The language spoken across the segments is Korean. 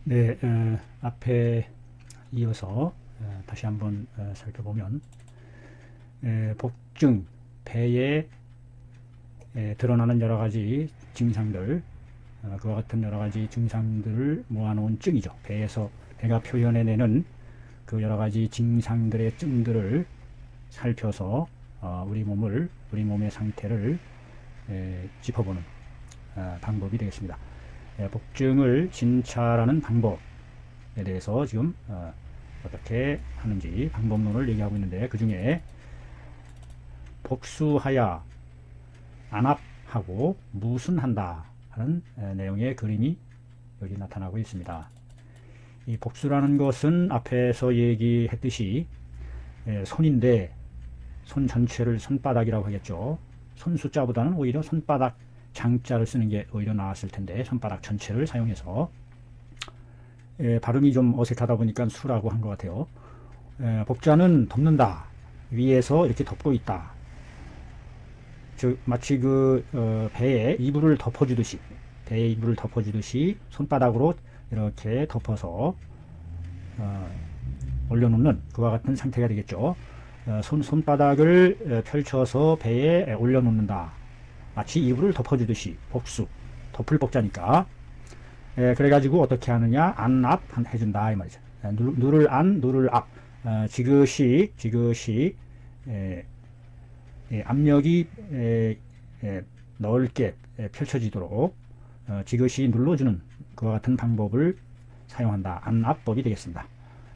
네, 앞에 이어서 다시 한번 살펴보면 복증, 배에 드러나는 여러 가지 증상들, 그와 같은 여러 가지 증상들을 모아놓은 증이죠. 배에서 배가 표현해내는 그 여러 가지 증상들의 증들을 살펴서 우리 몸의 상태를 짚어보는 방법이 되겠습니다. 복증을 진찰하는 방법에 대해서 지금 어떻게 하는지 방법론을 얘기하고 있는데, 그 중에 복수하야, 안압하고 무순한다 하는 내용의 그림이 여기 나타나고 있습니다. 이 복수라는 것은 앞에서 얘기했듯이 손인데, 손 전체를 손바닥이라고 하겠죠. 손 숫자보다는 오히려 손바닥 장자를 쓰는 게 오히려 나았을 텐데, 손바닥 전체를 사용해서 발음이 좀 어색하다 보니까 수라고 한 것 같아요. 복자는 덮는다, 위에서 이렇게 덮고 있다. 즉 마치 배에 이불을 덮어주듯이, 손바닥으로 이렇게 덮어서 올려놓는 그와 같은 상태가 되겠죠. 손바닥을 펼쳐서 배에 올려놓는다, 마치 이불을 덮어주듯이. 복수, 덮을 복자니까. 그래가지고 어떻게 하느냐, 안압 해준다 이 말이죠. 누를 안, 누를 압. 지그시 압력이 넓게 펼쳐지도록 지그시 눌러주는 그와 같은 방법을 사용한다. 안압법이 되겠습니다.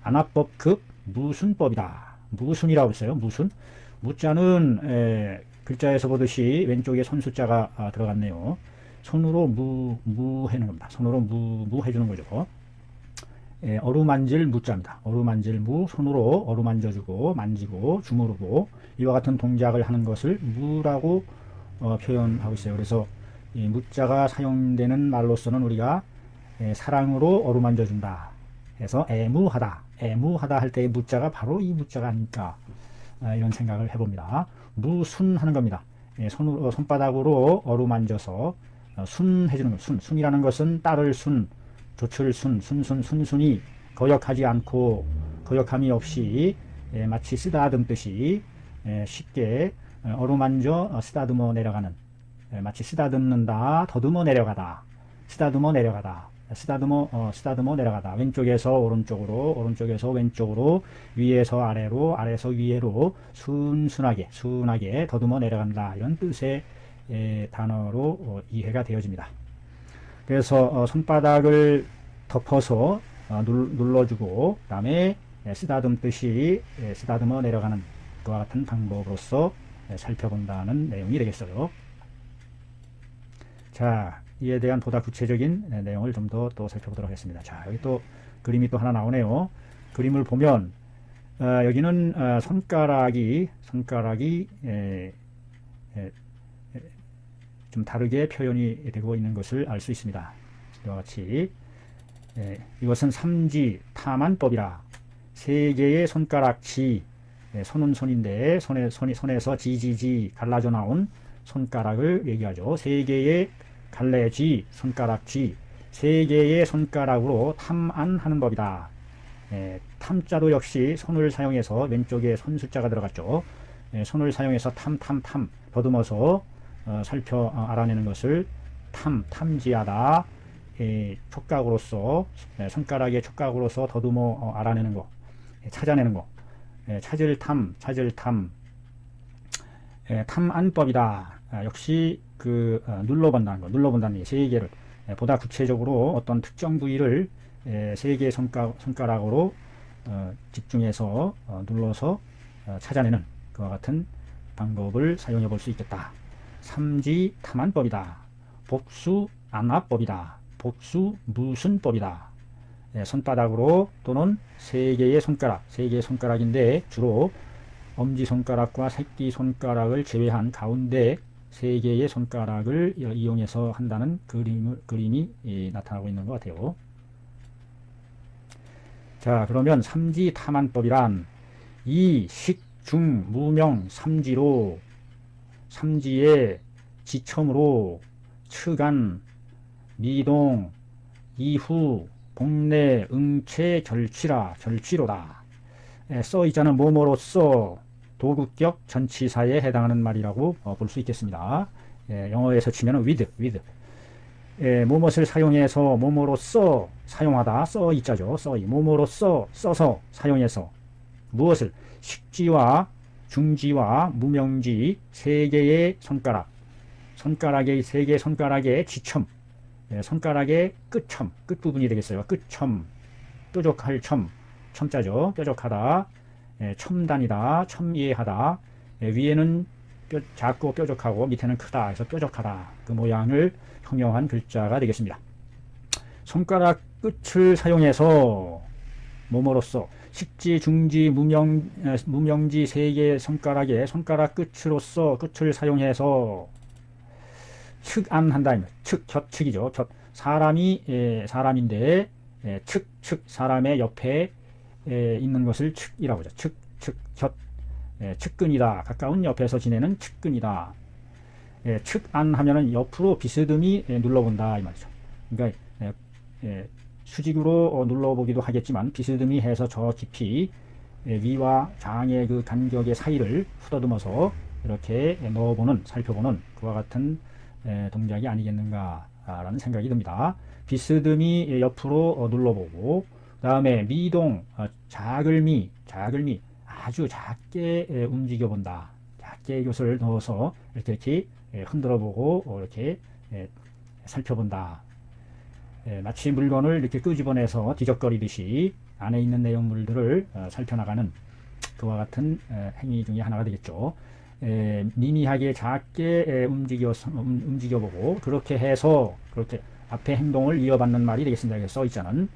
안압법급 무순법이다. 무순이라고 했어요. 무순. 무자는 글자에서 보듯이 왼쪽에 손 숫자가 들어갔네요. 손으로 무 해는 겁니다. 손으로 무 해주는 거죠. 어루만질 무자입니다. 어루만질 무, 손으로 어루만져주고 만지고 주무르고 이와 같은 동작을 하는 것을 무라고 표현하고 있어요. 그래서 이 무자가 사용되는 말로서는 우리가 사랑으로 어루만져준다 해서 애무하다 할 때의 무자가 바로 이 무자가 아닐까, 이런 생각을 해봅니다. 무순하는 겁니다. 손바닥으로 어루만져서 순해주는 것. 순이라는 것은 따를 순, 조철 순순히 거역하지 않고 거역함이 없이 마치 쓰다듬듯이 쉽게 어루만져 쓰다듬어 내려가는, 마치 쓰다듬는다, 더듬어 내려가다, 쓰다듬어 내려가다. 왼쪽에서 오른쪽으로, 오른쪽에서 왼쪽으로, 위에서 아래로, 아래에서 위로 순하게 더듬어 내려간다, 이런 뜻의 단어로 이해가 되어집니다. 그래서 손바닥을 덮어서 눌러주고 그 다음에 쓰다듬듯이 쓰다듬어 내려가는 그와 같은 방법으로서 살펴본다는 내용이 되겠어요. 자, 이에 대한 보다 구체적인 내용을 좀 더 또 살펴보도록 하겠습니다. 자, 여기 또 그림이 또 하나 나오네요. 그림을 보면 여기는 손가락이 좀 다르게 표현이 되고 있는 것을 알 수 있습니다. 이와 같이 이것은 삼지 타만법이라. 세 개의 손가락 지, 손은 손인데 손에서 지지지 갈라져 나온 손가락을 얘기하죠. 세 개의 갈래지, 손가락 지, 세 개의 손가락으로 탐안하는 법이다. 탐자도 역시 손을 사용해서, 왼쪽에 손 숫자가 들어갔죠. 손을 사용해서 더듬어서 살펴 알아내는 것을 탐지하다. 촉각으로서, 손가락의 촉각으로서 더듬어 알아내는 것, 찾아내는 것, 찾을 탐, 탐안법이다. 역시 눌러본다는 것, 세 개를 보다 구체적으로 어떤 특정 부위를 세 개의 손가락으로 집중해서 눌러서 찾아내는 그와 같은 방법을 사용해 볼 수 있겠다. 삼지 탐안법이다. 복수 안압법이다. 복수 무순법이다. 손바닥으로 또는 세 개의 손가락인데 주로 엄지손가락과 새끼손가락을 제외한 가운데 세 개의 손가락을 이용해서 한다는 그림이 나타나고 있는 것 같아요. 자, 그러면 삼지탐안법이란 이 식중 무명 삼지로, 삼지의 지첨으로, 측안, 미동, 이후, 복내 응체 절취라 절취로다. 써있자는 뭐뭐로써 도구격 전치사에 해당하는 말이라고 볼 수 있겠습니다. 영어에서 치면 with. 뭐뭇을 사용해서 뭐뭐로써 사용하다. 써있자죠. 써이 뭐뭐로써 써서 사용해서 무엇을 식지와 중지와 무명지 세 개의 손가락, 손가락의 세 개의 손가락의 지첨, 손가락의 끝첨, 끝부분이 되겠어요. 끝첨, 뾰족할 첨, 첨자죠. 뾰족하다, 첨단이다, 첨예하다. 위에는 작고 뾰족하고 밑에는 크다 해서 뾰족하다. 그 모양을 형용한 글자가 되겠습니다. 손가락 끝을 사용해서 뭐뭐로써 식지, 중지, 무명지 세 개의 손가락에 손가락 끝으로써 끝을 사용해서 측안한다. 측, 곁측이죠. 곁. 사람인데 측 사람의 옆에 있는 것을 측이라고 하죠. 곁. 측근이다. 가까운 옆에서 지내는 측근이다. 측안하면은 옆으로 비스듬히 눌러본다 이 말이죠. 그러니까 수직으로 눌러보기도 하겠지만 비스듬히 해서 저 깊이 위와 장의 그 간격의 사이를 후다듬어서 이렇게 넣어보는, 살펴보는 그와 같은 동작이 아니겠는가라는 생각이 듭니다. 비스듬히 옆으로 눌러보고, 그 다음에 미동, 자글미 아주 작게 움직여본다. 작게 이것을 넣어서 이렇게 흔들어보고 이렇게 살펴본다. 마치 물건을 이렇게 끄집어내서 뒤적거리듯이 안에 있는 내용물들을 살펴나가는 그와 같은 행위 중에 하나가 되겠죠. 미미하게 작게 움직여보고 그렇게 해서 그렇게 앞에 행동을 이어받는 말이 되겠습니다. 여기 써있자는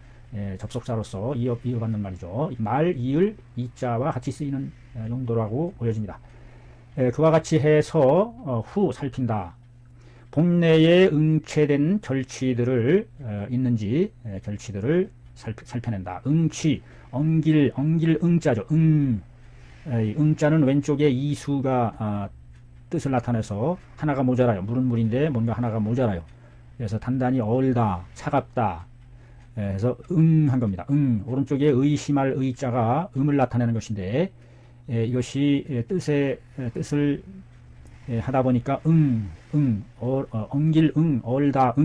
접속사로서 이어받는 말이죠. 말, 이을, 이자와 같이 쓰이는 용도라고 보여집니다. 그와 같이 해서 후 살핀다. 복내에 응체된 절취들을 있는지 절취들을 살펴낸다. 응취, 엉길 응자죠. 응자는 왼쪽에 이수가 뜻을 나타내서 하나가 모자라요. 물은 물인데 뭔가 하나가 모자라요. 그래서 단단히 얼다, 차갑다. 그래서 한 겁니다. 오른쪽에 의심할 의자가 음을 나타내는 것인데 이것이 뜻을 하다 보니까 엉길 얼다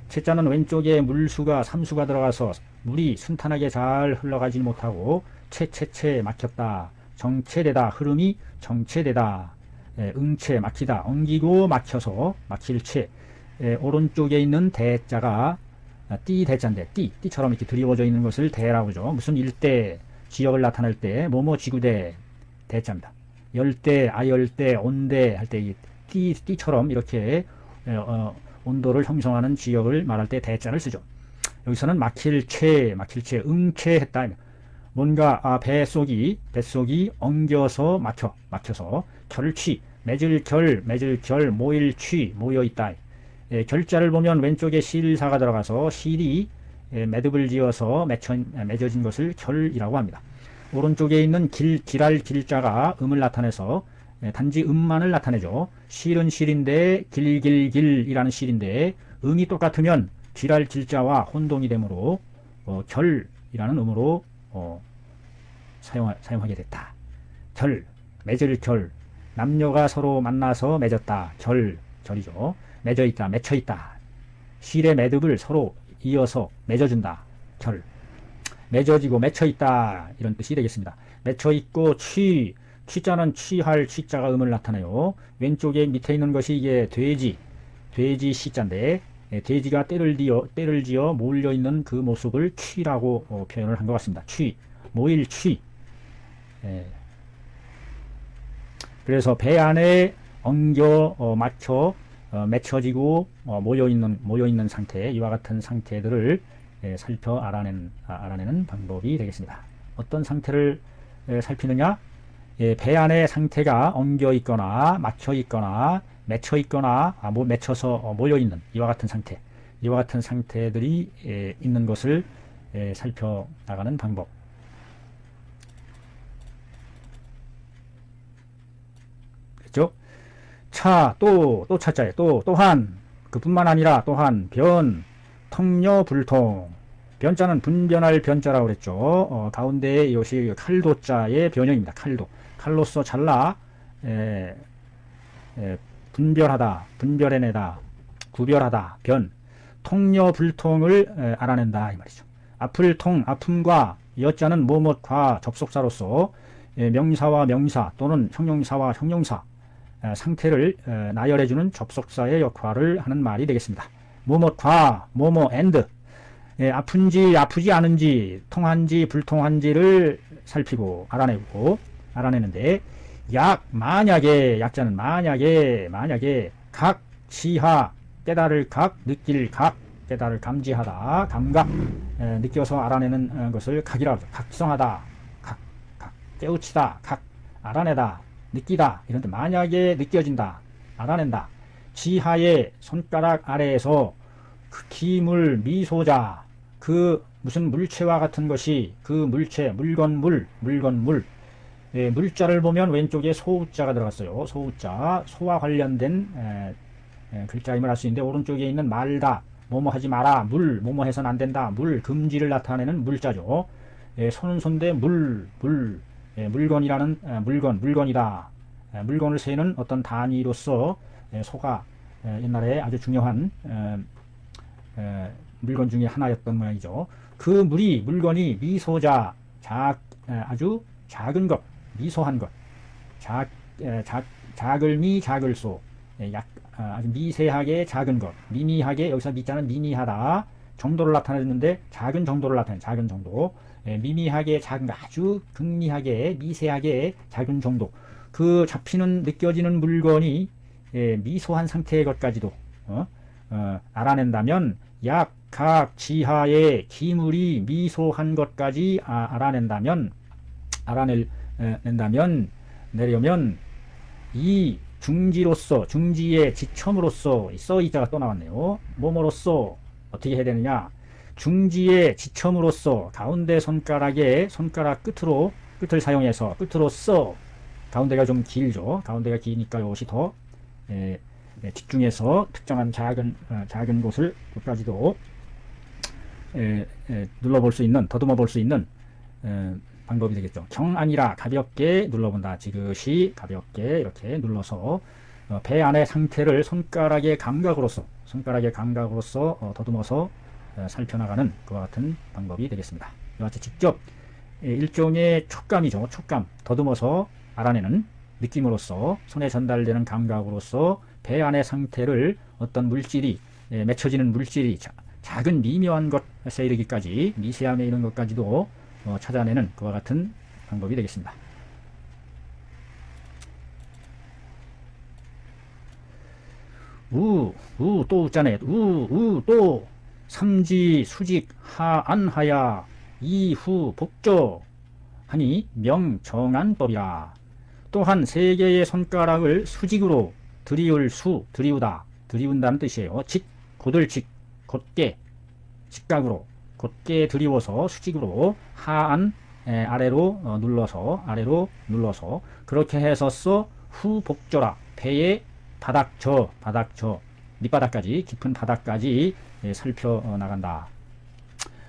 채자는 왼쪽에 물수가 삼수가 들어가서 물이 순탄하게 잘 흘러가지 못하고 채 막혔다. 정체되다. 흐름이 정체되다. 응체 막히다. 엉기고 막혀서 막힐 채. 오른쪽에 있는 대자가 띠 대자인데 띠처럼 이렇게 드리워져 있는 것을 대라고 하죠. 무슨 일대 지역을 나타낼 때 뭐뭐 지구대 대자입니다. 열대, 아열대, 온대 할 때 띠처럼 이렇게 온도를 형성하는 지역을 말할 때 대자를 쓰죠. 여기서는 막힐 채, 응체했다. 뭔가 뱃속이 엉겨서 막혀서 결취, 맺을 결, 모일 취, 모여있다. 결자를 보면 왼쪽에 실사가 들어가서 실이 매듭을 지어서 맺어진 것을 결이라고 합니다. 오른쪽에 있는 길할 길자가 음을 나타내서 단지 음만을 나타내죠. 실은 실인데 길이라는 실인데 음이 똑같으면 길할 길자와 혼동이 되므로 결이라는 음으로 사용하게 됐다. 맺을 결, 남녀가 서로 만나서 맺었다. 결이죠. 맺어있다, 맺혀있다. 실의 매듭을 서로 이어서 맺어준다. 결. 맺어지고 맺혀있다. 이런 뜻이 되겠습니다. 맺혀있고 취자는 취할 취자가 음을 나타내요. 왼쪽에 밑에 있는 것이 이게 돼지 시자인데 돼지가 떼를 지어 몰려있는 그 모습을 취라고 표현을 한 것 같습니다. 모일 취. 그래서 배 안에 엉겨 막혀 맺혀지고 모여있는 상태, 이와 같은 상태들을 살펴 알아내는 방법이 되겠습니다. 어떤 상태를 살피느냐? 배 안의 상태가 엉겨 있거나 막혀 있거나 맺혀 있거나 맺혀서 모여있는 이와 같은 상태들이 있는 것을 살펴나가는 방법. 그렇죠? 또 차자에 또한 그뿐만 아니라 또한 통녀불통. 변자는 분변할 변자라고 그랬죠. 가운데에 이것이 칼도자의 변형입니다. 칼도. 칼로서 잘라 분별하다, 분별해내다, 구별하다, 변. 통녀불통을 알아낸다 이 말이죠. 앞을 통, 아픔과 여자는 뭐뭇과 접속사로서 명사와 명사 또는 형용사와 형용사 상태를 나열해주는 접속사의 역할을 하는 말이 되겠습니다. 뭐뭇과 뭐뭐 and 아픈지 아프지 않은지 통한지 불통한지를 살피고 알아내는데 만약에 약자는 만약에 각 지하 깨달을 각 느낄 각 깨달을 감지하다 감각 느껴서 알아내는 것을 각이라고 하죠. 각성하다 각 깨우치다 각 알아내다 느끼다 이런 데 만약에 느껴진다 알아낸다 지하의 손가락 아래에서 그 기물 미소자 그 무슨 물체와 같은 것이 그 물체 물건물 물자를 보면 왼쪽에 소자가 들어갔어요. 소자 소와 관련된 글자임을 알 수 있는데 오른쪽에 있는 말다 뭐뭐 하지 마라 뭐뭐 해서는 안 된다 금지를 나타내는 물자죠. 손은 손대 물건이라는 물건이다. 물건을 세는 어떤 단위로서 소가 옛날에 아주 중요한 물건 중에 하나였던 모양이죠. 그 물건이 미소자 아주 작은 것 미소한 것 작을미 작을소 아주 미세하게 작은 것 미미하게 여기서 미자는 미미하다 정도를 나타내는데 작은 정도를 나타내는 작은 정도 미미하게 작은 것 아주 극미하게 미세하게 작은 정도 그 잡히는 느껴지는 물건이 미소한 상태의 것까지도 알아낸다면 각 지하의 기물이 미소한 것까지 내려면 이 중지의 지첨으로서 써이자가 또 나왔네요. 뭐뭐로써 어떻게 해야 되느냐 중지의 지첨으로써 가운데 손가락 끝을 사용해서 끝으로써 가운데가 좀 길죠. 가운데가 기니까 이것이 더 집중해서 특정한 작은 곳까지도 눌러볼 수 있는 더듬어 볼 수 있는 방법이 되겠죠. 경아니라 가볍게 눌러본다. 지그시 가볍게 이렇게 눌러서 배 안의 상태를 손가락의 감각으로서 더듬어서 살펴나가는 그와 같은 방법이 되겠습니다. 이와 같이 직접 일종의 촉감이죠. 촉감 더듬어서 알아내는 느낌으로서 손에 전달되는 감각으로서 배 안의 상태를 어떤 물질이 맺혀지는 물질이 작은 미묘한 것에 이르기까지 미세함에 이른 것까지도 찾아내는 그와 같은 방법이 되겠습니다. 또 웃자네. 또 삼지 수직 하안하야 이후 복조 하니 명정한법이라. 또한 세 개의 손가락을 수직으로 들이운다는 뜻이에요. 곧을직 곧게 직각으로 곧게 들이워서 수직으로 하안 아래로 눌러서 그렇게 해서 후 복조라 배의 바닥저 밑바닥까지 깊은 바닥까지 살펴나간다.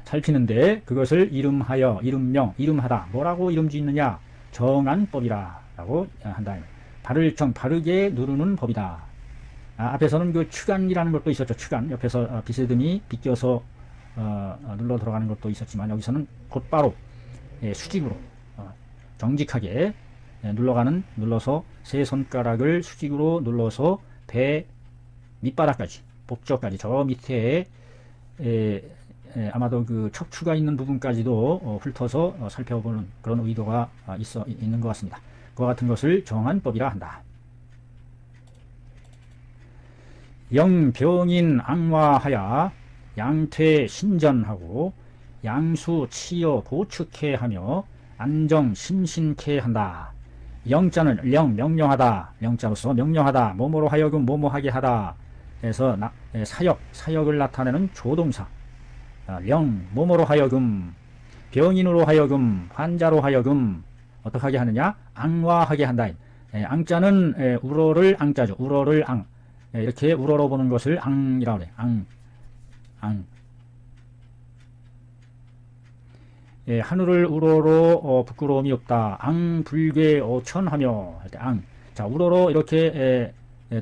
살피는데 그것을 이름하다. 뭐라고 이름 짓느냐? 정한법이라 라고 한다. 바르게 누르는 법이다. 앞에서는 그 추간이라는 것도 있었죠. 추간 옆에서 비스듬히 비껴서 눌러 들어가는 것도 있었지만 여기서는 곧바로 수직으로 정직하게 눌러서 세 손가락을 수직으로 눌러서 배 밑바닥까지 복저까지 저 밑에 아마도 그 척추가 있는 부분까지도 훑어서 살펴보는 그런 의도가 있는 것 같습니다. 그와 같은 것을 정한법이라 한다. 영병인 앙화하야 양퇴 신전하고 양수 치여 보축해 하며 안정 심신케 한다. 영자는 명령하다. 영자로서 명령하다. 뭐뭐로 하여금 뭐뭐하게 하다. 해서 사역을 나타내는 조동사. 뭐뭐로 하여금 병인으로 하여금 환자로 하여금 어떻게 하게 하느냐? 앙화하게 한다. 앙자는 우러를 앙자죠. 우러를 앙. 이렇게 우러러 보는 것을 앙이라고 그래요. 하늘을 우러러 부끄러움이 없다. 앙불괴 어천하며 할 때 앙. 자, 우러러 이렇게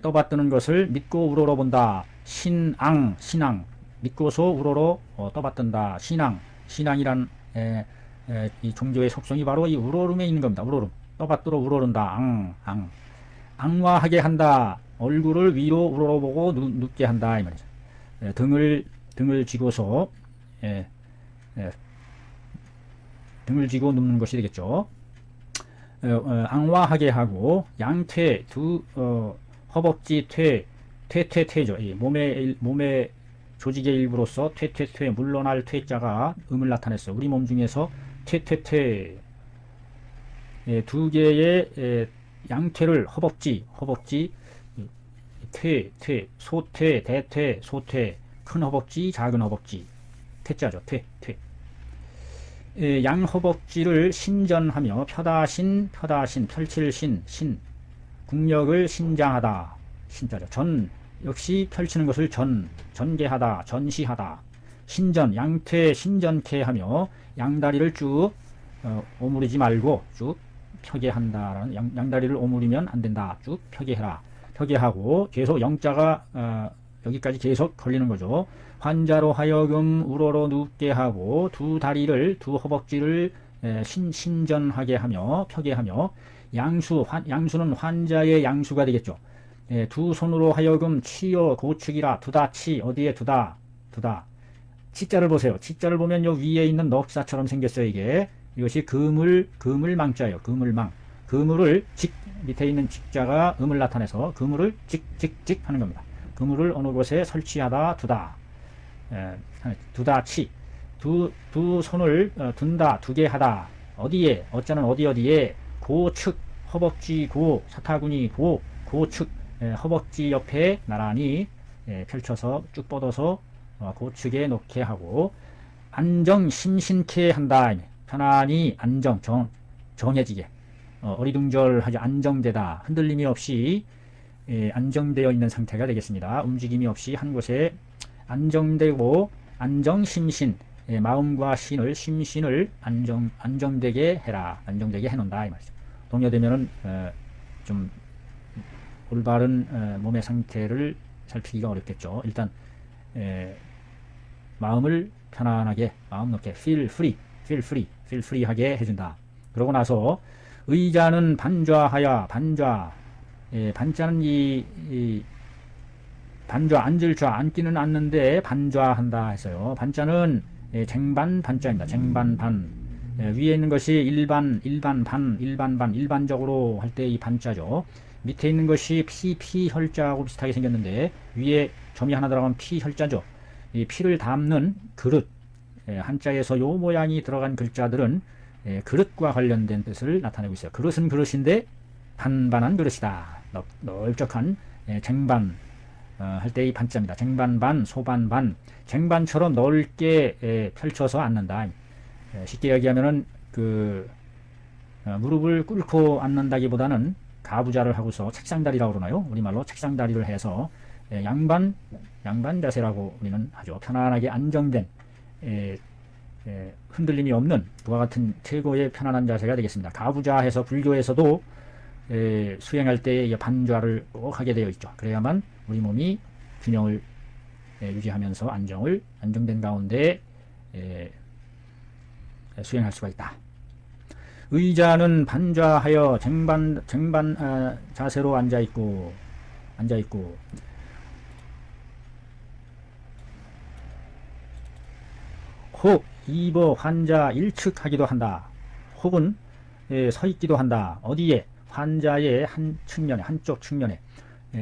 떠받드는 것을 믿고 우러러 본다. 신앙, 신앙. 믿고서 우러러 떠받든다. 신앙, 신앙이란 이 종교의 속성이 바로 이 우러름에 있는 겁니다. 우러름. 떠받들어 우러른다. 앙, 앙. 앙화하게 한다. 얼굴을 위로 우러러보고 눕게 한다. 이 말이죠. 등을 쥐고서 등을 쥐고 눕는 것이 되겠죠. 앙화하게 하고 양퇴 허벅지 퇴퇴퇴죠. 몸의 조직의 일부로서 퇴퇴퇴 물러날 퇴자가 음을 나타냈어. 우리 몸 중에서 퇴퇴퇴 두 개의 양퇴를 허벅지 퇴 소퇴 대퇴 소퇴 큰 허벅지 작은 허벅지 퇴자죠. 퇴 양허벅지를 신전하며 펴다신 펼칠 신 국력을 신장하다. 신자죠. 역시 펼치는 것을 전개하다 전시하다. 신전 양퇴 신전케 하며 양다리를 쭉 오므리지 말고 쭉 펴게 한다라는 양다리를 오므리면 안 된다. 쭉 펴게 해라. 펴게 하고 계속 영자가 여기까지 계속 걸리는 거죠. 환자로 하여금 우러러 눕게 하고 두 허벅지를 신전하게 하며 펴게 하며 양수는 환자의 양수가 되겠죠. 두 손으로 하여금 치여 고축이라 두다 치 어디에 두다 치자를 보세요. 치자를 보면 요 위에 있는 넉사처럼 생겼어요. 이것이 그물망자예요. 그물망. 그물을 밑에 있는 직자가 음을 나타내서 그물을 직직 하는 겁니다. 그물을 어느 곳에 설치하다 두다 치 두 손을 둔다 두게 하다 어디에 어쩌는 어디에 고측 허벅지 사타구니 고측 허벅지 옆에 나란히 펼쳐서 쭉 뻗어서 고측에 놓게 하고 안정 심신케 한다. 편안히 정해지게 어리둥절하지 안정되다. 흔들림이 없이 안정되어 있는 상태가 되겠습니다. 움직임이 없이 한 곳에 안정되고 안정심신 마음과 심신을 안정되게 해라. 안정되게 해놓는다 이 말이죠. 동요되면은 좀 올바른 몸의 상태를 살피기가 어렵겠죠. 일단 마음을 편안하게 마음 놓게 feel free하게 해준다. 그러고 나서 의자는 반좌하야 반자는 이 반좌 앉을 좌 앉기는 앉는데 반좌한다 했어요. 반자는 쟁반 반자입니다. 쟁반 반 위에 있는 것이 일반적으로 할 때 이 반자죠. 밑에 있는 것이 피 혈자하고 비슷하게 생겼는데 위에 점이 하나 들어가면 피 혈자죠. 이 피를 담는 그릇 한자에서 요 모양이 들어간 글자들은 그릇과 관련된 뜻을 나타내고 있어요. 그릇은 그릇인데 반반한 그릇이다. 넓적한 쟁반 할 때 이 반자입니다. 쟁반반 소반반 쟁반처럼 넓게 펼쳐서 앉는다. 쉽게 얘기하면은 무릎을 꿇고 앉는다기보다는 가부좌를 하고서 책상다리라고 그러나요? 우리말로 책상다리를 해서 양반 자세라고 우리는 하죠. 편안하게 안정된 흔들림이 없는 그와 같은 최고의 편안한 자세가 되겠습니다. 가부좌해서 불교에서도 수행할 때 반좌를 꼭 하게 되어 있죠. 그래야만 우리 몸이 균형을 유지하면서 안정된 가운데 수행할 수가 있다. 의자는 반좌하여 쟁반 자세로 앉아 있고 혹 입어 환자 일측하기도 한다. 혹은 서 있기도 한다. 어디에? 환자의 한쪽 측면에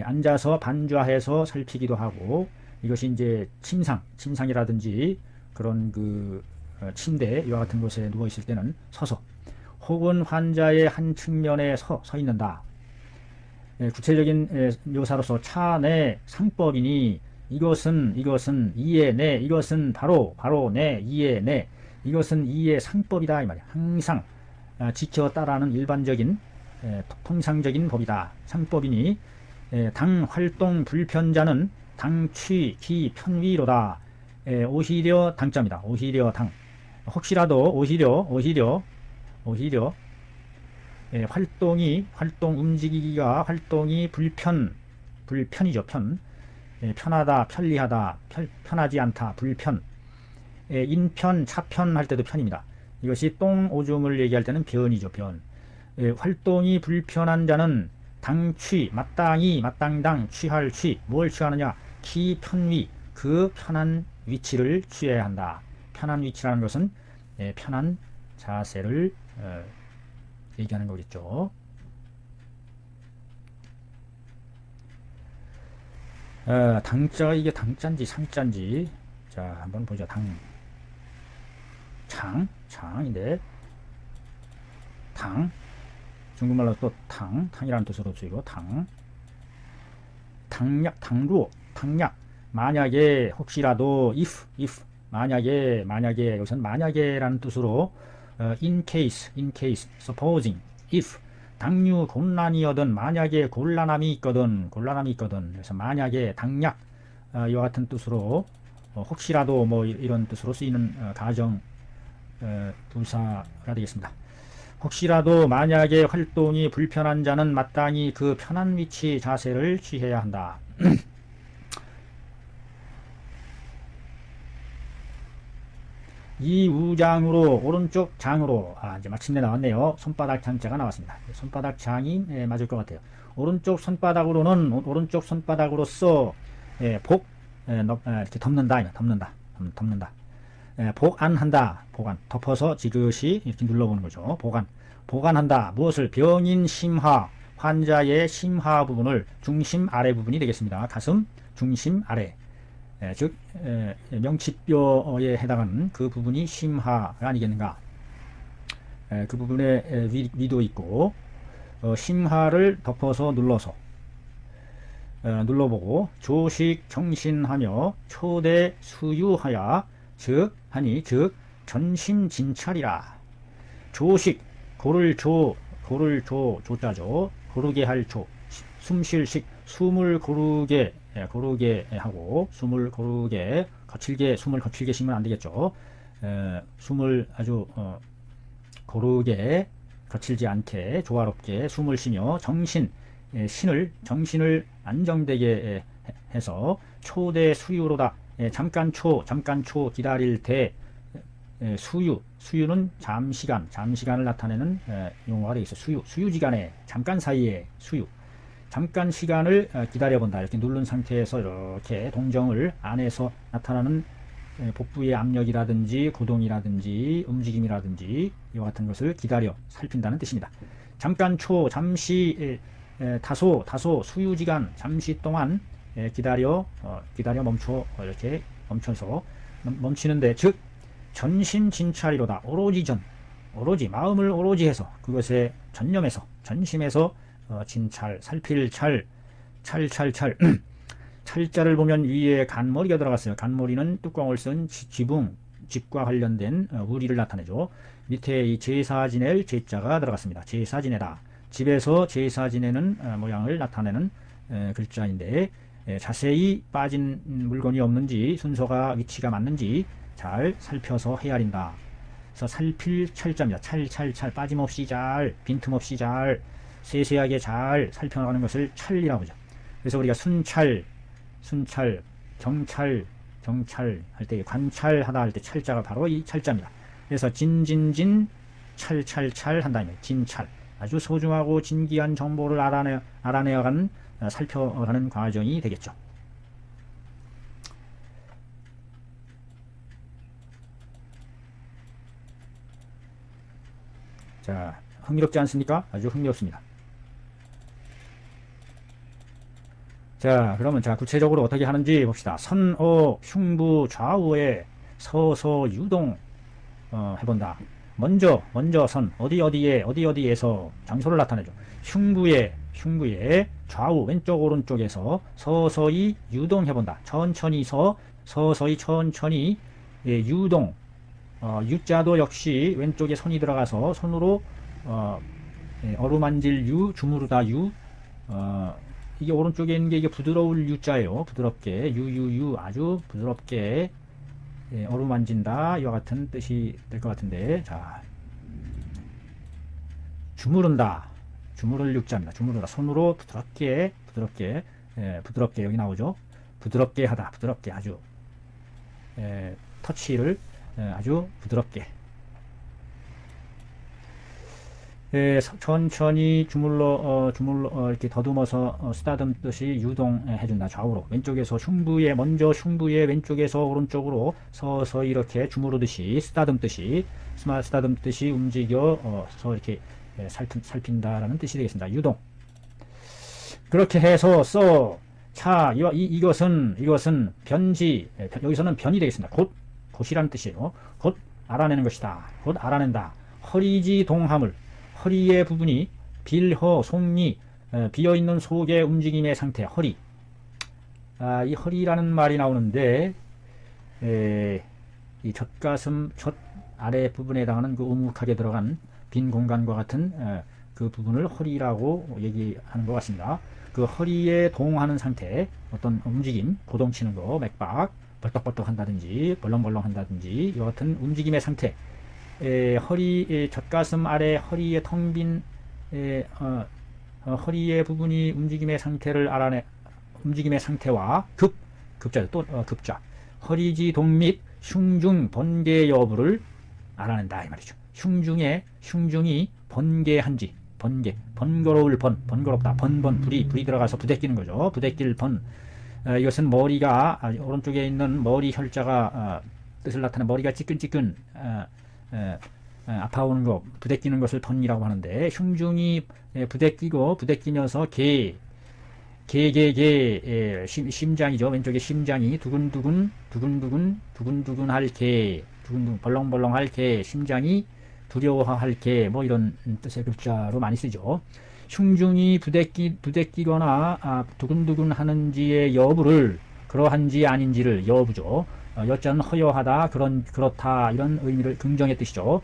앉아서 반좌해서 살피기도 하고 이것이 이제 침상이라든지 그런 침대 이와 같은 곳에 누워 있을 때는 서서 혹은 환자의 한 측면에 서 있는다. 구체적인 묘사로서 차내 상법이니 이것은 이에 내 이것은 바로 내 이에 내 이것은 이의 상법이다 이 말이야. 항상 지켜 따라하는 일반적인 통상적인 법이다. 상법이니 당 활동 불편자는 당취 기 편위로다. 오히려 당자입니다. 오히려 당 혹시라도 오히려 활동이 불편이죠. 편하다, 편리하다, 편하지 않다, 불편. 인편, 차편 할 때도 편입니다. 이것이 똥오줌을 얘기할 때는 변이죠. 변. 활동이 불편한 자는 당취, 마땅당, 취할 취. 뭘 취하느냐? 기, 편위. 그 편한 위치를 취해야 한다. 편한 위치라는 것은 편한 자세를 얘기하는 거겠죠. 당자가 이게 당자인지 상자인지 자 한번 보자. 창인데 중국말로 또 탕이라는 뜻으로 쓰이고 당약 만약에 혹시라도 if 만약에 여기서는 만약에라는 뜻으로 in case supposing if 당류 곤란이거든 만약에 곤란함이 있거든 그래서 만약에 당약 이와 같은 뜻으로 혹시라도 뭐 이런 뜻으로 쓰이는 가정 부사가 되겠습니다. 혹시라도 만약에 활동이 불편한 자는 마땅히 그 편한 위치 자세를 취해야 한다. 이 우장으로 오른쪽 장으로 이제 마침내 나왔네요. 손바닥 장자가 나왔습니다. 손바닥 장이 맞을 것 같아요. 오른쪽 손바닥으로서 이렇게 덮는다. 보관한다. 덮어서 지그시 이렇게 눌러보는 거죠. 보관한다. 무엇을? 병인 심하, 환자의 심하 부분을 중심 아래 부분이 되겠습니다. 가슴 중심 아래. 즉 명치뼈에 해당하는 그 부분이 심하가 아니겠는가. 그 부분에 위도 있고 심하를 덮어서 눌러보고 조식 정신하며 초대 수유하야 즉 전신진찰이라. 조식 조자죠. 고르게 할 조, 숨쉴 식, 숨을 고르게 하고 숨을 거칠게 쉬면 안 되겠죠. 숨을 아주 고르게 거칠지 않게 조화롭게 숨을 쉬며 정신을 안정되게 해서 초대 수유로다. 잠깐 초 기다릴 때 수유는 잠시간을 나타내는 용어가 되겠어요. 수유지간에 잠깐 사이에 잠깐 시간을 기다려본다. 이렇게 누른 상태에서 이렇게 동정을 안에서 나타나는 복부의 압력이라든지 고동이라든지 움직임이라든지 이와 같은 것을 기다려 살핀다는 뜻입니다. 잠깐 잠시 다소 수유지간 잠시 동안 기다려 이렇게 멈춰서 멈추는데 즉 전신진찰이로다. 오로지 마음을 오로지 해서 그것에 전심해서 진찰, 살필 찰자를 보면 위에 간머리가 들어갔어요. 간머리는 뚜껑을 쓴 집과 관련된 우리를 나타내죠. 밑에 이 제사 지낼 제자가 들어갔습니다. 제사 지내다. 집에서 제사 지내는 모양을 나타내는 글자인데 자세히 빠진 물건이 없는지 순서가 위치가 맞는지 잘 살펴서 헤아린다. 그래서 살필 찰자입니다. 찰 빠짐없이 빈틈없이 잘 세세하게 잘 살펴나가는 것을 찰이라고 하죠. 그래서 우리가 순찰, 경찰 할 때 관찰하다 할 때 찰자가 바로 이 찰자입니다. 그래서 찰 한다. 진찰. 아주 소중하고 진귀한 정보를 알아내어가는 살펴가는 과정이 되겠죠. 자, 흥미롭지 않습니까? 아주 흥미롭습니다. 자, 그러면 구체적으로 어떻게 하는지 봅시다. 선어 흉부 좌우에 서서 유동 해본다. 먼저 선 어디에서 장소를 나타내죠. 흉부에 좌우 왼쪽 오른쪽에서 서서히 유동해본다. 서서히 천천히 유동. 유자도 역시 왼쪽에 손이 들어가서 손으로 어루만질 주무르다 이게 오른쪽에 있는 게 이게 부드러울 유자예요. 부드럽게 아주 부드럽게 어루만진다 이와 같은 뜻이 될 것 같은데, 자, 주무른다. 주무를 육자입니다. 주무르다. 손으로 부드럽게 부드럽게 여기 나오죠. 부드럽게 하다. 부드럽게 아주 터치를 아주 부드럽게 천천히 주물러 이렇게 더듬어서 쓰다듬듯이 유동해준다. 좌우로 왼쪽에서 먼저 흉부의 왼쪽에서 오른쪽으로 서서히 이렇게 주무르듯이 쓰다듬듯이 움직여서 이렇게 살핀다라는 뜻이 되겠습니다. 유동. 그렇게 해서 자, 이것은 변지, 여기서는 변이 되겠습니다. 곧이라는 뜻이에요. 곧 알아내는 것이다. 곧 알아낸다. 허리지 동함을, 허리의 부분이 빌허, 속리, 비어있는 속의 움직임의 상태, 허리. 이 허리라는 말이 나오는데, 이 젖가슴, 젖 아래 부분에 해당하는 그 우묵하게 들어간 빈 공간과 같은 그 부분을 허리라고 얘기하는 것 같습니다. 그 허리에 동하는 상태, 어떤 움직임, 고동치는 거, 맥박, 벌떡벌떡 한다든지, 벌렁벌렁 한다든지, 이와 같은 움직임의 상태, 젖가슴 아래 허리의 텅 빈 허리의 부분이 움직임의 상태를 움직임의 상태와 급자, 급자, 허리지 동 및 흉중 번개 여부를 알아낸다 이 말이죠. 흉중이 번개한지, 번거로울 번거롭다, 불이 들어가서 부대끼는 거죠. 부대낄 이것은 머리가 오른쪽에 있는 머리 혈자가 뜻을 나타내 머리가 찌끈찌끈 아파오는 것, 부대끼는 것을 번이라고 하는데, 흉중이 부대끼면서 심장이죠. 왼쪽에 심장이 두근두근 할 두근두근 벌렁벌렁 할 심장이 두려워할 뭐 이런 뜻의 글자로 많이 쓰죠. 흉중이 부대끼거나 두근두근 하는지의 여부를, 그러한지 아닌지를, 여부죠. 여자는 허여하다, 그렇다, 이런 의미를, 긍정의 뜻이죠.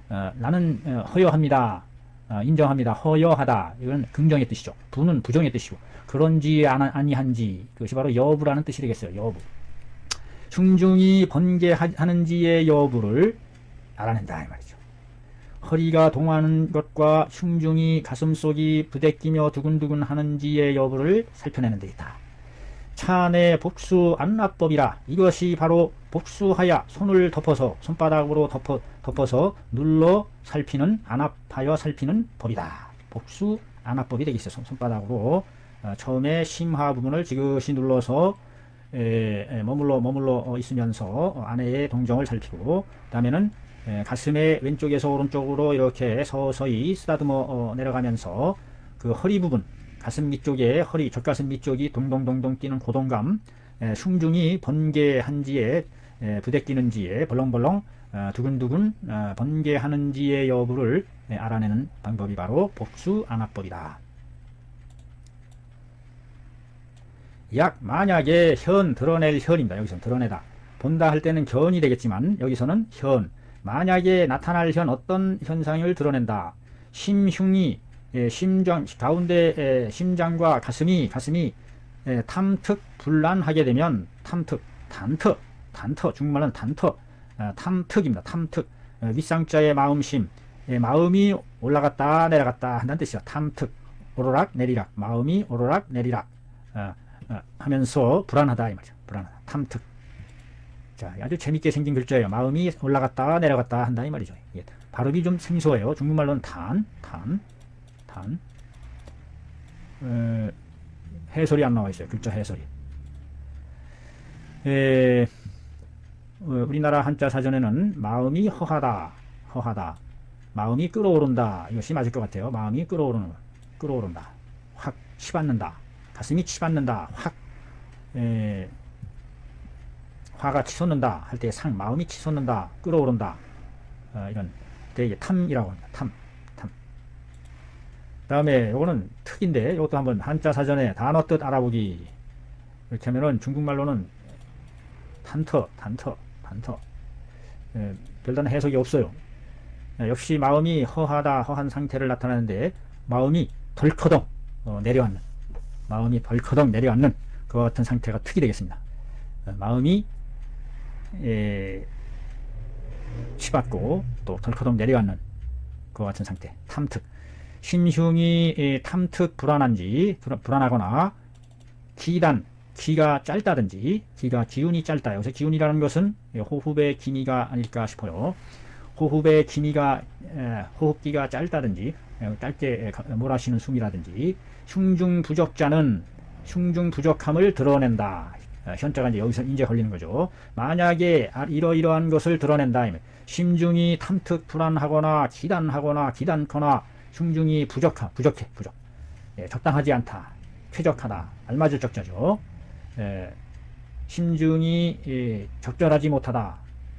나는 허여합니다, 인정합니다, 허여하다, 이건 긍정의 뜻이죠. 부는 부정의 뜻이고, 그런지 아니한지, 그것이 바로 여부라는 뜻이 되겠어요. 여부. 흉중이 번개하는지의 여부를 알아낸다 이 말이죠. 허리가 동하는 것과 흉중이 가슴속이 부대끼며 두근두근 하는지의 여부를 살펴내는 데 있다. 차내 복수 안압법이라. 이것이 바로 복수하여 손을 덮어서, 손바닥으로 덮어서 눌러 살피는, 안압하여 살피는 법이다. 복수 안압법이 되겠어요. 손바닥으로 처음에 심하 부분을 지그시 눌러서 머물러 있으면서 안에의 동정을 살피고, 그 다음에는 가슴의 왼쪽에서 오른쪽으로 이렇게 서서히 쓰다듬어 내려가면서 그 허리 부분, 가슴 밑쪽에 젖가슴 밑쪽이 동동동동 뛰는 고동감, 흉중이 번개한지에 부대끼는지에 벌렁벌렁 두근두근 번개하는지의 여부를 알아내는 방법이 바로 복수 안압법이다. 만약에 드러낼 현입니다. 여기서는 드러내다. 본다 할 때는 견이 되겠지만 여기서는 현. 만약에 나타날 현, 어떤 현상을 드러낸다. 심흉이 심장 가운데 심장과 가슴이 탐특 불란하게 되면, 단터 중국말은 단터, 탐특입니다. 탐특, 윗상자의 마음심, 마음이 올라갔다 내려갔다 한다는 뜻이죠. 탐특, 오르락 내리락, 마음이 오르락 내리락 하면서 불안하다 이 말이죠. 불안하다, 탐특. 자, 아주 재밌게 생긴 글자예요. 마음이 올라갔다 내려갔다 한다 이 말이죠. 예, 발음이 좀 생소해요. 중국말로는 해설이 안 나와 있어요. 글자 해설이. 우리나라 한자 사전에는 마음이 허하다, 마음이 끓어오른다, 이것이 맞을 것 같아요. 마음이 끓어오른다, 확 치받는다, 가슴이 치받는다, 확 화가 치솟는다 할 때 마음이 치솟는다, 끓어오른다, 이런 되게 탐이라고 합니다. 탐. 다음에 요거는 특인데, 이것도 한번 한자 사전에 단어 뜻 알아보기 이렇게 하면은 중국말로는 단터, 별다른 해석이 없어요. 역시 마음이 허한 상태를 나타내는데, 마음이 덜커덩 내려앉는, 마음이 덜커덩 내려앉는 그 같은 상태가 특이 되겠습니다. 마음이 치받고 또 덜커덕 내려앉는 그와 같은 상태. 탐특. 심흉이 탐특 불안하거나 기단, 기가 짧다든지, 기가 기운이 짧다. 여기서 기운이라는 것은 호흡의 기미가 아닐까 싶어요. 호흡의 기미가, 호흡기가 짧다든지, 짧게 몰아쉬는 숨이라든지, 흉중 부적자는 흉중 부족함을 드러낸다. 현자가 이제 여기서 이제 걸리는 거죠. 만약에 이러이러한 것을 드러낸다. 심중이 탐특 불안하거나 기단거나 흉중이 부족해. 적당하지 않다. 쾌적하다. 알맞을 적자죠. 심중이 적절하지 못하다.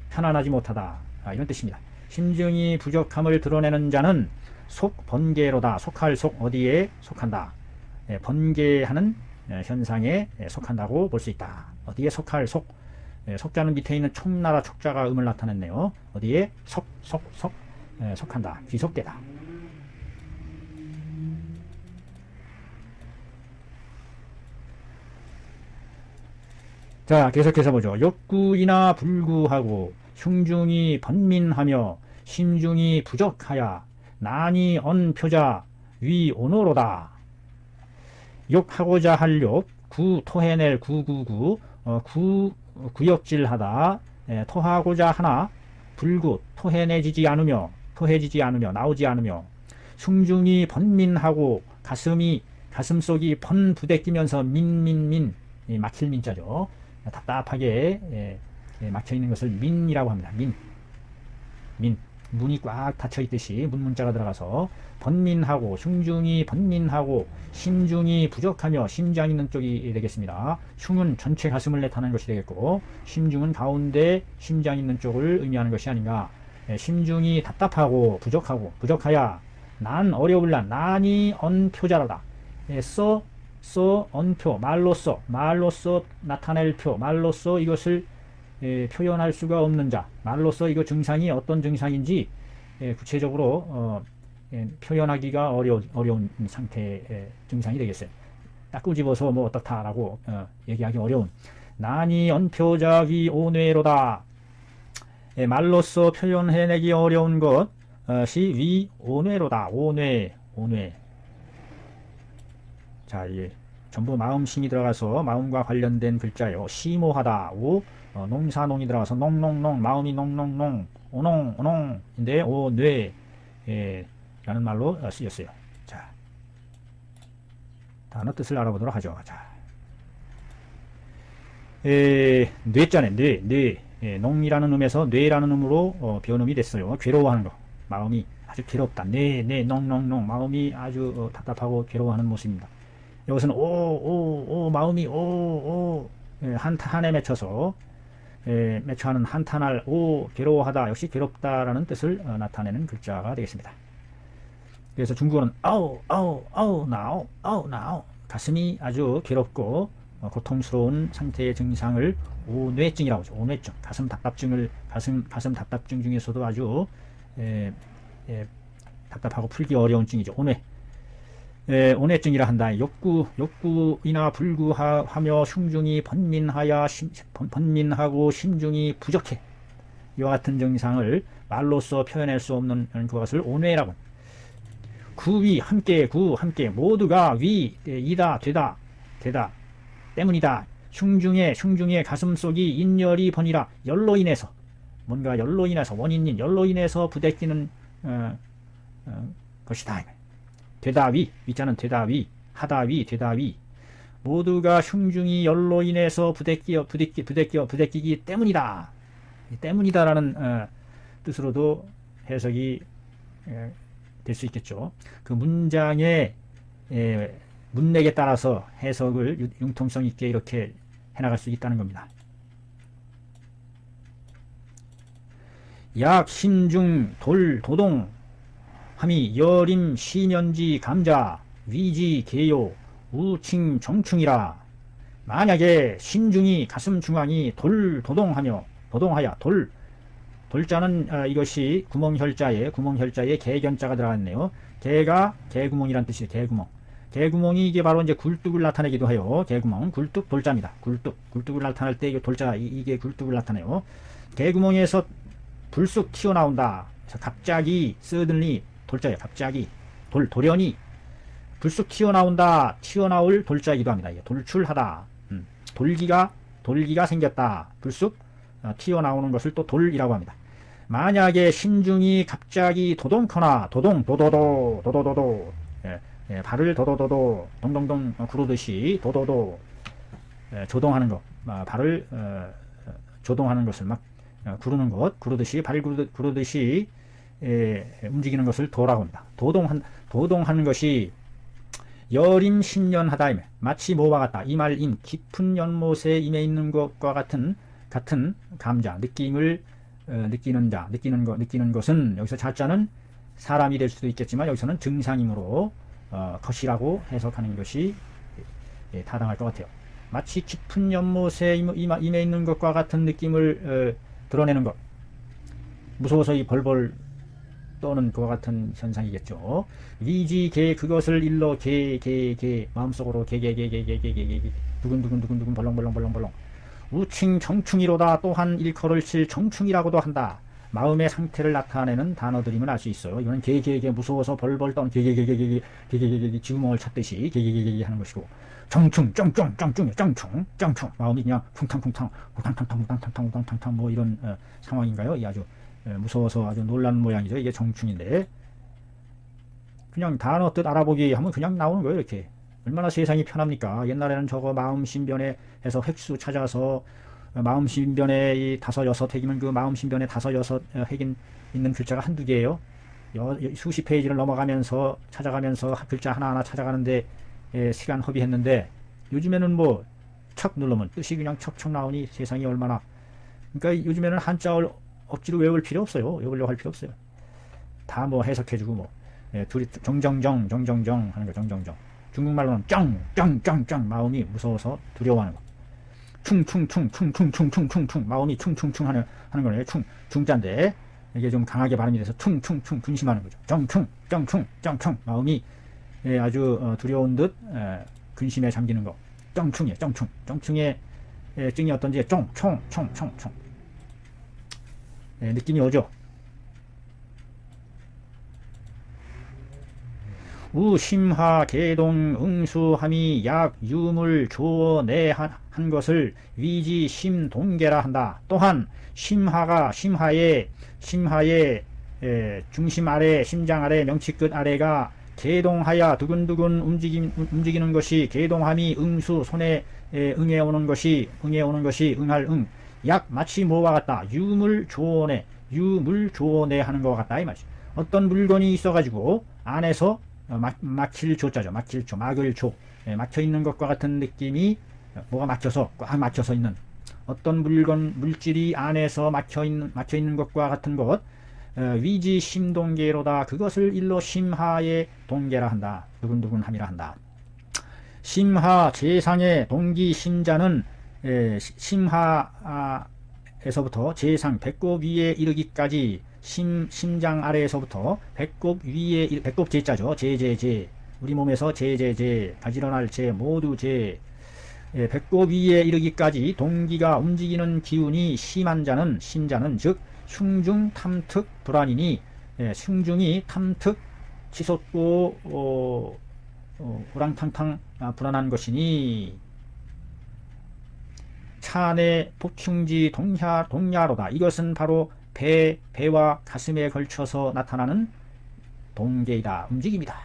편안하지 못하다. 이런 뜻입니다. 심중이 부족함을 드러내는 자는 속 번개로다. 속할 속 어디에 속한다. 번개하는 현상에 속한다고 볼 수 있다. 어디에 속할 속. 속자는 밑에 있는 촉나라 촉자가 음을 나타냈네요. 어디에 속한다. 귀속되다. 자, 계속해서 보죠. 욕구이나 불구하고 흉중이 번민하며 심중이 부족하야 난이 언표자 위 오노로다. 욕하고자 할 욕, 토해낼 구구구, 구역질하다, 토하고자 하나, 토해지지 않으며, 나오지 않으며, 흉중이 번민하고 가슴속이 부대끼면서 막힐 민자죠. 답답하게 막혀있는 것을 민이라고 합니다. 문이 꽉 닫혀있듯이 문자가 들어가서 번민하고 흉중이 번민하고 심중이 부족하며 심장 있는 쪽이 되겠습니다. 흉은 전체 가슴을 나타내는 것이 되겠고 심중은 가운데 심장 있는 쪽을 의미하는 것이 아닌가. 심중이 답답하고 부족하야 난 어려울라. 난이 언표자라다. 언표 말로써 나타낼 표 말로써 이것을 표현할 수가 없는 자 말로써 이거 증상이 어떤 증상인지 구체적으로 표현하기가 어려운 상태의 증상이 되겠어요. 딱 꼬집어서 뭐 어떻다라고 얘기하기 어려운 난이 언표자 위 오뇌로다. 말로써 표현해내기 어려운 것이 위 오뇌로다. 오뇌. 자, 이게 전부 마음심이 들어가서 마음과 관련된 글자요. 시모하다. 농사농이 들어가서 농농농, 마음이 농농농, 오농인데 오뇌 라는 말로 쓰였어요. 자, 단어 뜻을 알아보도록 하죠. 자, 뇌자네. 뇌. 농이라는 음에서 뇌라는 음으로 변음이 됐어요. 괴로워하는 거. 마음이 아주 괴롭다. 농농농. 마음이 아주 답답하고 괴로워하는 모습입니다. 여기서는 마음이 한탄에 맺혀서 맺혀하는 한탄할 괴로워하다. 역시 괴롭다라는 뜻을 나타내는 글자가 되겠습니다. 그래서 중국어는 나오 가슴이 아주 괴롭고 고통스러운 상태의 증상을 오뇌증이라고 하죠. 오뇌증. 가슴 답답증 중에서도 아주 답답하고 풀기 어려운 증이죠. 오뇌증이라 한다. 욕구이나 불구하며 흉중이 번민하고 심중이 부족해. 이와 같은 증상을 말로써 표현할 수 없는 그것을 오뇌라고. 구위 함께 모두가 이다 되다 때문이다. 흉중의 가슴속이 인열이 번이라. 열로 인해서 원인인 열로 인해서 부대끼는 것이다. 되다위, 위자는 되다위, 하다위, 되다위. 모두가 흉중이 열로 인해서 부대끼기 때문이다. 때문이다라는 뜻으로도 해석이 될 수 있겠죠. 그 문장의 문맥에 따라서 해석을 융통성 있게 이렇게 해나갈 수 있다는 겁니다. 약, 신중, 도동, 함이 여림, 시년지, 감자, 위지, 개요, 우칭, 정충이라. 만약에 신중이 가슴 중앙이 도동하여 돌자는 이것이 구멍혈자에 개견자가 들어갔네요. 개가 개구멍이란 뜻이에요. 개구멍. 개구멍이 이게 바로 이제 굴뚝을 나타내기도 해요. 개구멍, 굴뚝, 돌자입니다. 굴뚝을 나타낼 때 이게 돌자, 이게 굴뚝을 나타내요. 개구멍에서 불쑥 튀어나온다. 갑자기, suddenly, 돌자예요. 갑자기, 돌연히, 불쑥 튀어나온다. 튀어나올 돌자이기도 합니다. 이게 돌출하다. 돌기가 생겼다. 불쑥 튀어나오는 것을 또 돌이라고 합니다. 만약에 신중이 갑자기 도동거나, 도도도, 발을 도도도도, 동동동 구르듯이, 도도도, 조동하는 것, 발을 조동하는 것을 막 구르는 것, 구르듯이, 발 구르듯이 움직이는 것을 도라고 합니다. 도동하는 것이 여림신연하다. 마치 뭐와 같다. 이 말인 깊은 연못에 임해 있는 것과 같은 감자, 느낌을 느끼는 것은 여기서 자자는 사람이 될 수도 있겠지만 여기서는 증상이므로 것이라고 해석하는 것이 타당할 것 같아요. 마치 깊은 연못에 임해 있는 것과 같은 느낌을 드러내는 것. 무서워서 이 벌벌 떠는 그와 같은 현상이겠죠. 위지개 그것을 일러 개 마음속으로 개 두근두근 벌렁벌렁 우칭 정충이로다. 또한 일컬을 칠 정충이라고도 한다. 마음의 상태를 나타내는 단어들임을 알 수 있어요. 이거는 개 무서워서 벌벌 떠는 개 지구멍을 찾듯이 개 하는 것이고, 정충 마음이 그냥 쿵탕 뭐 이런 상황인가요? 이 아주 무서워서 아주 놀라는 모양이죠. 이게 정충인데, 그냥 단어 뜻 알아보기 하면 그냥 나오는 거예요. 이렇게. 얼마나 세상이 편합니까? 옛날에는 저거 마음신변에 해서 획수 찾아서 마음신변에 이 5-6획이면 그 마음신변에 5-6획인 있는 글자가 한두 개예요. 수십 페이지를 넘어가면서 찾아가면서 글자 하나하나 찾아가는데 시간 허비했는데, 요즘에는 뭐 척 누르면 뜻이 그냥 척 나오니 세상이 얼마나. 그러니까 요즘에는 한자를 억지로 외울 필요 없어요. 외우려고 할 필요 없어요. 다 뭐 해석해주고 뭐 둘이 정정정 하는 거. 정정정. 중국말로는 짱 마음이 무서워서 두려워하는 거. 충 마음이 충충 하는 거네요. 중자인데 이게 좀 강하게 발음이 돼서 충 근심하는 거죠. 정충 마음이 아주 두려운 듯 근심에 잠기는 거. 정충이에요. 정충의 증이 어떤지 총 느낌이 오죠. 우심하 개동 응수함이 약 유물 조내 한 것을 위지 심동계라 한다. 또한 심하의 중심 아래, 심장 아래, 명치 끝 아래가 개동하여 두근두근 움직이는 것이 개동함이 응수 손에 응해 오는 것이 응할 약 마치 뭐와 같다. 유물 조내 하는 것 같다 이 말이죠. 어떤 물건이 있어가지고 안에서 막힐 조자죠. 막힐 조, 막을 조, 막혀 있는 것과 같은 느낌이, 뭐가 꽉 막혀서 있는 어떤 물질이 안에서 막혀 있는 것과 같은 것, 위지 심동계로다. 그것을 일러 심하의 동계라 한다. 두근두근함이라 한다. 심하 재상의 동기 심자는 심하에서부터 재상 배꼽 위에 이르기까지 심장 아래에서부터 배꼽 위에 배꼽 제자죠. 제 우리 몸에서 제 가지런할 제 모두 배꼽 위에 이르기까지 동기가 움직이는 기운이 심한 자는 심자는 즉 흉중 탐특 불안이니, 흉중이 탐특 치솟고 우랑탕탕 불안한 것이니, 차내 복흉지 동야로다. 이것은 바로 배와 가슴에 걸쳐서 나타나는 동계이다. 움직임이다.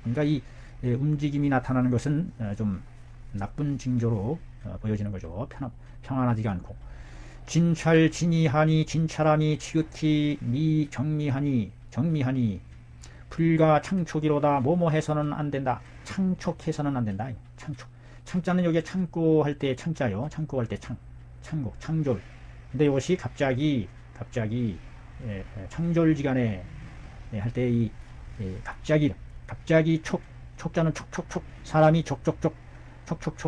그러니까 이 움직임이 나타나는 것은 좀 나쁜 징조로 보여지는 거죠. 평안하지가 않고. 진찰하니 지극히 정미하니 불가 창초기로다. 뭐뭐해서는 안 된다. 창촉해서는 안 된다. 창자는 여기에 창고 할 때 창자요. 창고할 때 창졸. 근데 이것이 갑자기 창졸지간에 할 때 이 갑자기 촉자는 촉촉촉 사람이 촉촉촉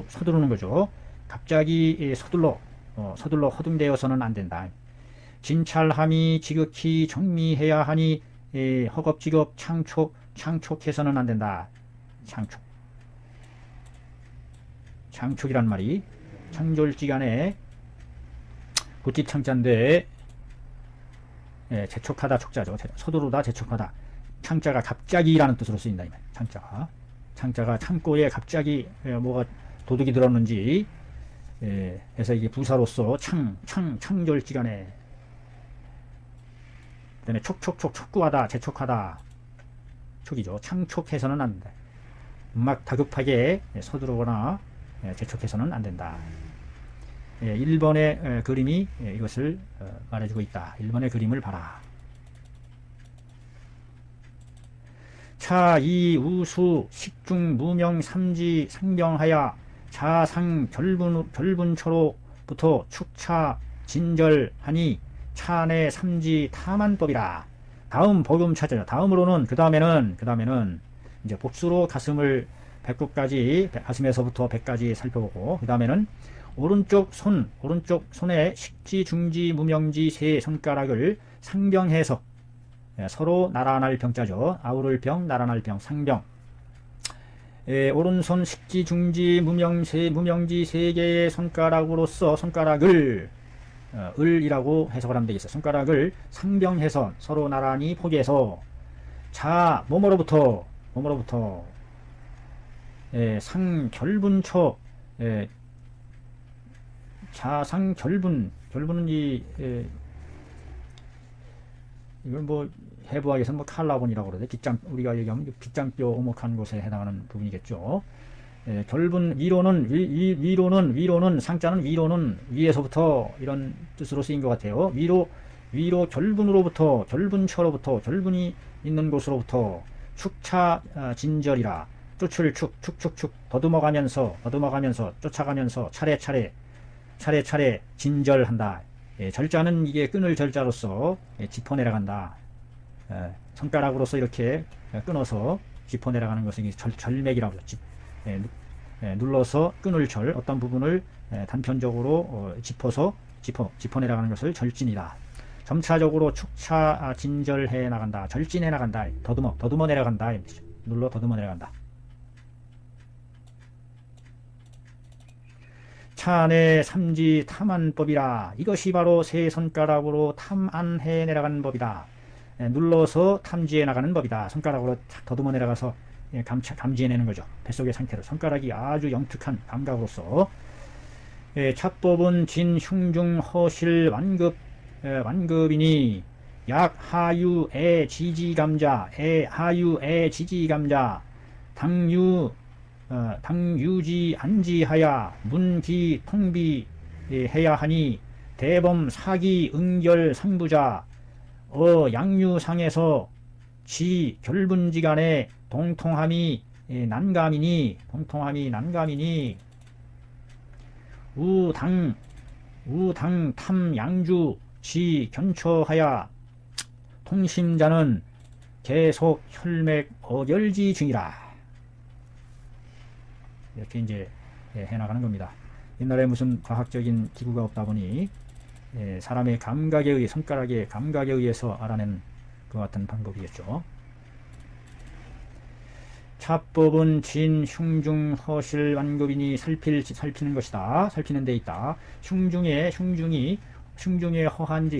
서두르는 거죠. 갑자기 서둘러 허둥대어서는 안 된다. 진찰함이 지극히 정미해야 하니 허겁지겁 창촉해서는 안 된다. 창촉이란 말이 창졸지간에 굿집 창자인데 재촉하다 촉자죠. 서두르다 재촉하다. 창자가 갑자기라는 뜻으로 쓰인다. 창자가 창고에 갑자기 뭐가 도둑이 들었는지 그래서 이게 부사로서 창졸지간에 그다음에 촉구하다 재촉하다 촉이죠. 창촉해서는 안 된다. 막 다급하게 서두르거나 재촉해서는 안 된다. 1번의 그림이 이것을 말해주고 있다. 1번의 그림을 봐라. 차, 이, 우수, 식중, 무명, 삼지, 상병하야, 자상, 결분초로부터 축차, 진절하니, 차내 삼지, 탐안법이라. 다음 복음 찾아요. 다음으로는, 그 다음에는, 이제 복수로 가슴을 배꼽까지, 가슴에서부터 배까지 살펴보고, 그 다음에는 오른쪽 손에 식지, 중지, 무명지 세 손가락을 상병해서 서로 나란할 병자죠. 아우를 병, 나란할 병, 상병. 오른손 식지, 중지, 무명지 세 개의 손가락으로서 손가락을 을이라고 해석을 하면 되겠어요. 손가락을 상병해서 서로 나란히 포개해서 자, 뭐뭐로부터 상결분초 결분은 이걸 뭐 해부학에서 뭐 칼라본이라고 그러죠. 우리가 얘기하면 빗장뼈 오목한 곳에 해당하는 부분이겠죠. 결분 위로는 상자는 위로는 위에서부터 이런 뜻으로 쓰인 것 같아요. 위로 결분으로부터 결분처로부터 결분이 있는 곳으로부터 축차 진절이라 쫓을 축 더듬어가면서 쫓아가면서 차례 진절한다. 절자는 이게 끊을 절자로서 짚어내려간다. 손가락으로서 이렇게 끊어서 짚어내려가는 것은 절맥이라고 하죠. 눌러서 끊을 절, 어떤 부분을 단편적으로 짚어내려가는 것을 절진이다. 점차적으로 축차 진절해 나간다. 절진해 나간다. 더듬어 내려간다. 눌러 더듬어 내려간다. 차내 삼지 탐안법이라. 이것이 바로 세 손가락으로 탐안해 내려가는 법이다. 눌러서 탐지해 나가는 법이다. 손가락으로 더듬어 내려가서 감지해내는 거죠. 뱃속의 상태를 손가락이 아주 영특한 감각으로서. 차법은 진 흉중 허실 완급이니 약 하유에 지지감자 하유에 지지감자 당유지 안지하야 문기 통비 해야 하니 대범 사기 응결 상부자 양유상에서 지 결분지간에 동통함이 난감이니 우당 탐 양주 지 견처하야 통심자는 계속 혈맥 어결지 중이라. 이렇게 이제 해나가는 겁니다. 옛날에 무슨 과학적인 기구가 없다 보니 사람의 감각에 의해 손가락의 감각에 의해서 알아낸 그 같은 방법이겠죠. 차법은 진 흉중 허실 완급이니 살피는 것이다. 살피는 데 있다. 흉중이 허한지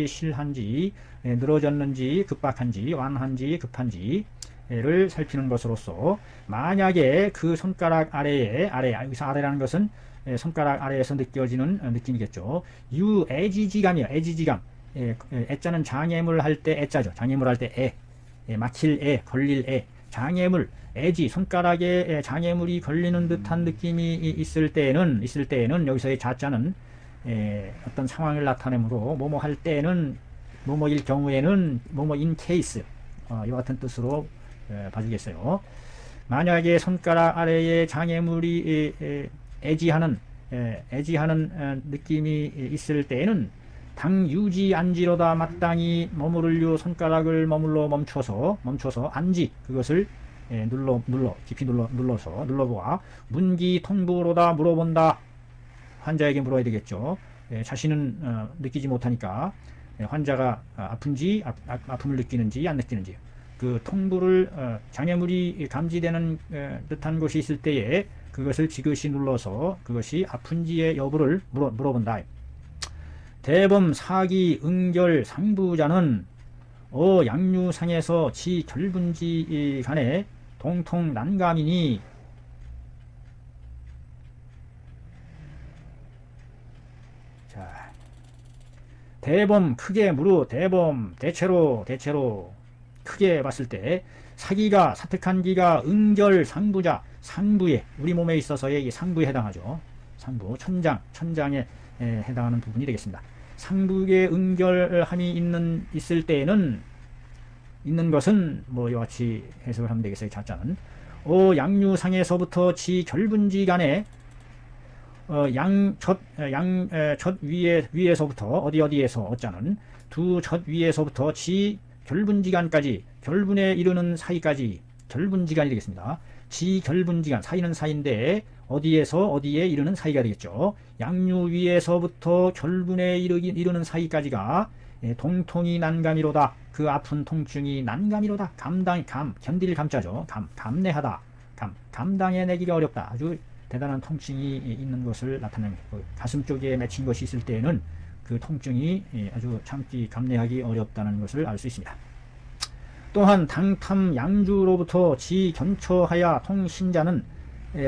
실한지 늘어졌는지 급박한지 완한지 급한지를 살피는 것으로서 만약에 그 손가락 아래 여기서 아래라는 것은 손가락 아래에서 느껴지는 느낌이겠죠. 애지지감이요. 애지지감. 애자는 장애물 할 때 애자죠. 장애물 할 때 막힐 걸릴 장애물, 애지, 손가락에 장애물이 걸리는 듯한 느낌이 있을 때에는 여기서의 자자는 어떤 상황을 나타내므로 뭐뭐 할 때는 뭐뭐일 경우에는 뭐뭐인 케이스 이와 같은 뜻으로 봐주겠어요. 만약에 손가락 아래에 장애물이 애지하는 느낌이 있을 때에는 당 유지 안지로다 마땅히 머무를요. 손가락을 멈춰서 안지 그것을 깊이 눌러서 눌러보아 문기 통부로다 물어본다. 환자에게 물어야 되겠죠. 자신은 느끼지 못하니까 환자가 아픈지 아픔을 느끼는지 안 느끼는지 그 통부를 장애물이 감지되는 듯한 곳이 있을 때에 그것을 지그시 눌러서 그것이 아픈지의 여부를 물어본다. 대범 사기 응결 상부자는 양류상에서 지 결분지 간에 동통 난감이니 자, 대범 크게 무르 대범 대체로 크게 봤을 때 사기가 사특한 기가 응결 상부자 상부에 우리 몸에 있어서의 상부에 해당하죠. 상부 천장에 해당하는 부분이 되겠습니다. 상부의 응결함이 있을 때에는 있는 것은 뭐 이와 같이 해석을 하면 되겠어요. 자자는 양류상에서부터 지 결분지 간에 젖 위에서부터 어디에서 어자는 두 젖 위에서부터 지 결분지간까지 결분에 이르는 사이까지 결분지간이 되겠습니다. 지 결분지간 사이는 사이인데 어디에서 어디에 이르는 사이가 되겠죠. 양류 위에서부터 결분에 이르는 사이까지가 동통이 난감이로다. 그 아픈 통증이 난감이로다. 견딜 감자죠. 감내하다. 감당해내기가 어렵다. 아주 대단한 통증이 있는 것을 나타냅니다. 가슴 쪽에 맺힌 것이 있을 때에는 그 통증이 아주 감내하기 어렵다는 것을 알 수 있습니다. 또한 당탐 양주로부터 지 견처하여 통신자는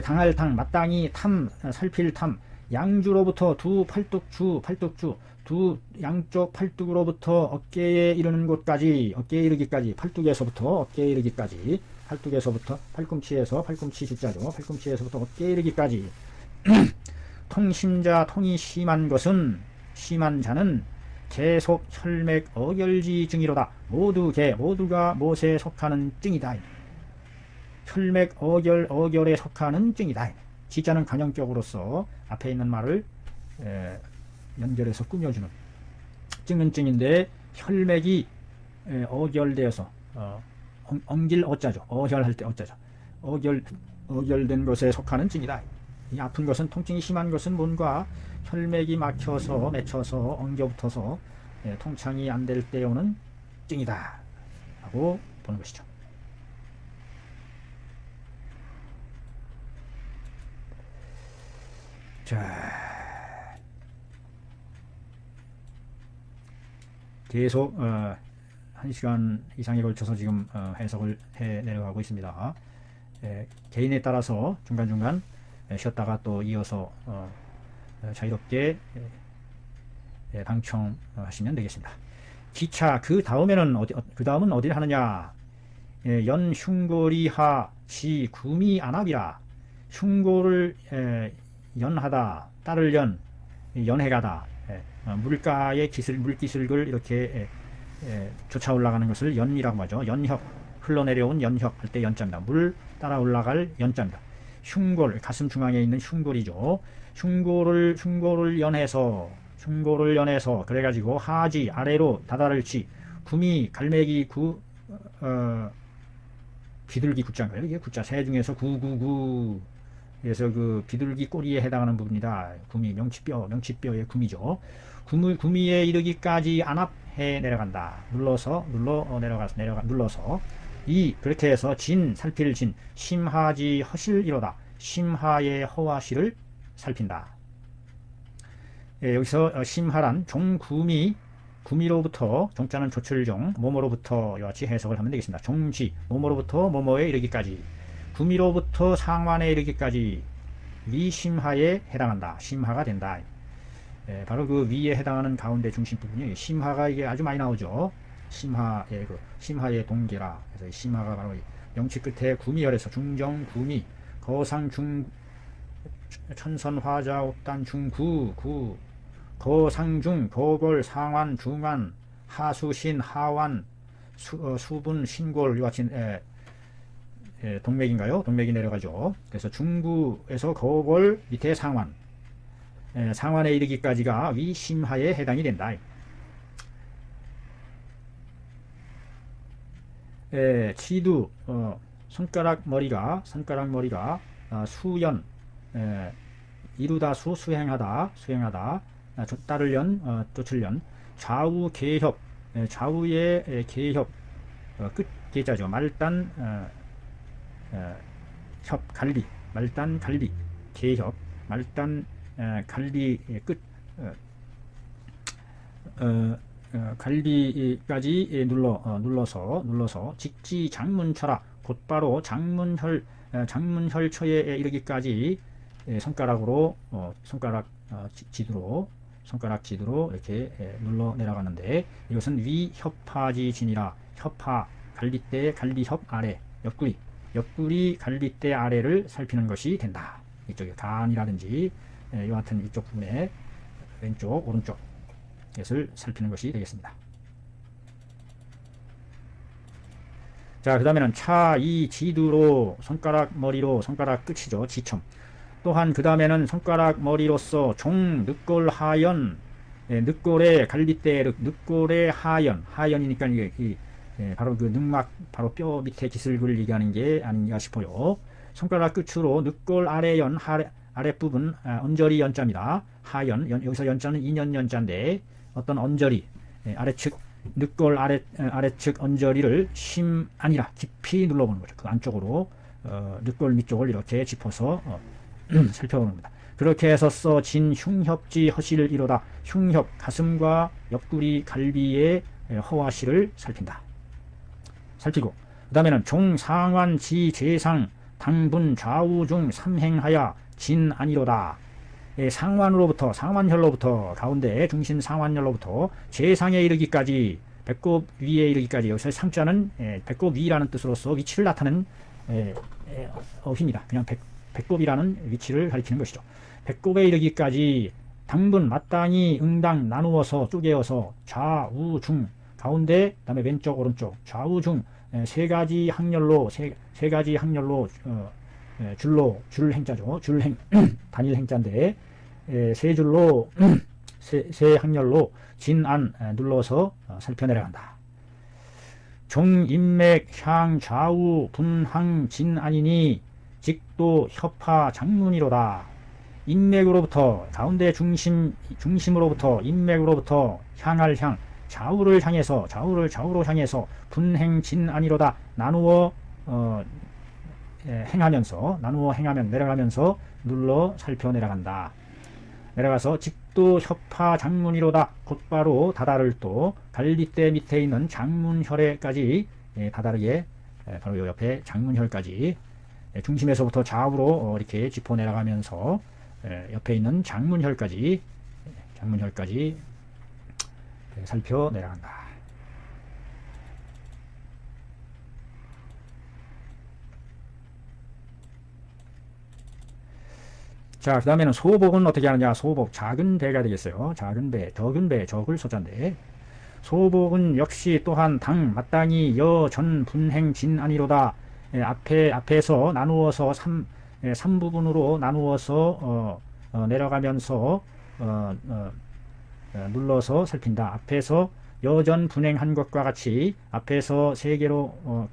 당할 당 마땅히 살필 탐 양주로부터 두 팔뚝주 두 양쪽 팔뚝으로부터 어깨에 이르는 곳까지 어깨에 이르기까지 팔뚝에서부터 어깨에 이르기까지 팔뚝에서부터 팔꿈치 주자죠. 팔꿈치에서부터 어깨에 이르기까지 통이 심한 자는 계속 혈맥 어결지 증이로다. 모두가 못에 속하는 증이다. 혈맥 어결에 속하는 증이다. 지자는 관용격으로서 앞에 있는 말을 연결해서 꾸며주는 증은 증인데 혈맥이 어결되어서 엉길 어자죠. 어혈할 때 어자죠. 어결된 것에 속하는 증이다. 이 아픈 것은 통증이 심한 것은 뭔가 혈맥이 막혀서 맺혀서 엉겨붙어서 통창이 안 될 때 오는 증이다 하고 보는 것이죠. 자, 계속 1시간 이상에 걸쳐서 지금 해석을 해 내려가고 있습니다. 개인에 따라서 중간중간 쉬었다가 또 이어서 자유롭게 방청하시면 되겠습니다. 기차 그 다음은 어디를 하느냐? 연흉고리하 지 구미 안압이라. 흉고를 연하다 따를 연해가다. 물가의 물기슬을 이렇게 쫓아 올라가는 것을 연이라고 하죠. 연혁 흘러내려온 연혁 할 때 연자입니다. 물 따라 올라갈 연자입니다. 흉골 가슴 중앙에 있는 흉골이죠. 흉골을 연해서 그래가지고 하지 아래로 다다를 치 구미 갈매기 비둘기 구자인가요? 이게 구자 새 중에서 구구구 그래서 그 비둘기 꼬리에 해당하는 부분이다. 구미 명치뼈의 구미죠. 구미에 이르기까지 안압해 내려간다. 눌러서 그렇게 해서 살필 심하지 허실이로다. 심하의 허와 실을 살핀다. 여기서 심하란 구미로부터 종자는 조출종 모모로부터 이와 같이 해석을 하면 되겠습니다. 종지 모모로부터 모모에 이르기까지 구미로부터 상완에 이르기까지 위심하에 해당한다. 심하가 된다. 바로 그 위에 해당하는 가운데 중심 부분이 심하가 이게 아주 많이 나오죠. 심하의 동계라. 그래서 심하가 바로 명치 끝에 구미열에서 중정 구미 거상 중 천선 화자 옥단 중구 거상중 거골 상완 중완 하수신 하완 수분 신골 이와 같이 동맥인가요? 동맥이 내려가죠. 그래서 중구에서 거골 밑에 상완 상완에 이르기까지가 위심하에 해당이 된다. 치두 손가락 머리가 수연 이루다 수행하다 따를 쫓을 좌우 개협 좌우의 개협 계자죠. 말단 협 갈리, 말단 갈리, 계협, 말단 갈리 끝 갈리까지 눌러서 직지 장문철하, 곧바로 장문혈처에 이르기까지 손가락으로 손가락 지두로 이렇게 눌러 내려가는데, 이것은 위협하지진이라. 협하 갈리대 갈리협 아래, 옆구리 갈리대 아래를 살피는 것이 된다. 이쪽에 간이라든지 이와 같은 이쪽 부분에 왼쪽 오른쪽 이것을 살피는 것이 되겠습니다. 자, 그 다음에는 이 지두로, 손가락 머리로, 손가락 끝이죠. 지첨. 또한 그 다음에는 손가락 머리로서 종, 늑골, 하연, 늑골의 갈빗대, 늑골의 하연이니까 이게 바로 그 늑막, 바로 뼈 밑에 기슬을 얘기하는 게 아닌가 싶어요. 손가락 끝으로 늑골 아래연, 아랫부분 언저리 연자입니다. 하연, 여기서 연자는 2년 연자인데, 어떤 언저리, 아래측 늑골 아래측 언저리를 아니라 깊이 눌러보는 거죠. 그 안쪽으로 늑골 밑쪽을 이렇게 짚어서 살펴보는 겁니다. 그렇게 해서 진 흉협지 허실을 이루다. 흉협, 가슴과 옆구리 갈비의 허와실을 살피고, 그 다음에는 종상환 지 재상 당분 좌우중 삼행하야 진 아니로다. 상완혈로부터 가운데 중심 상완혈로부터 재상에 이르기까지, 배꼽 위에 이르기까지. 여기서 상자는 배꼽 위라는 뜻으로서 위치를 나타내는 어휘입니다. 그냥 배꼽이라는 위치를 가리키는 것이죠. 배꼽에 이르기까지 당분 마땅히 응당 나누어서 쪼개어서 좌우중 가운데, 그 다음에 왼쪽 오른쪽 좌우중 세 가지 항렬로 줄 행자죠. 줄행 단일 행자인데 세 줄로 세 항렬로 진안 눌러서 살펴내려간다. 종인맥 향 좌우 분항 진안이니 직도 협하 장문이로다. 인맥으로부터 가운데 중심으로부터 인맥으로부터 향할 향 좌우로 향해서 분행 진안이로다. 나누어 행하면서 내려가면서 눌러 살펴 내려간다. 내려가서 직도 협하 장문이로다. 곧바로 다다를 또 갈빗대 밑에 있는 장문혈에까지 다다르게, 바로 요 옆에 장문혈까지 중심에서부터 좌우로 이렇게 짚어 내려가면서 옆에 있는 장문혈까지 살펴 내려간다. 자, 그 다음에는 소복은 어떻게 하느냐. 소복, 작은 배가 되겠어요. 작은 배, 적을 소자인데, 소복은 역시 또한 마땅히 전 분행 진안이로다. 앞에서 나누어서 3부분으로 나누어서 내려가면서 눌러서 살핀다. 앞에서 여전 분행한 것과 같이, 앞에서 세 개로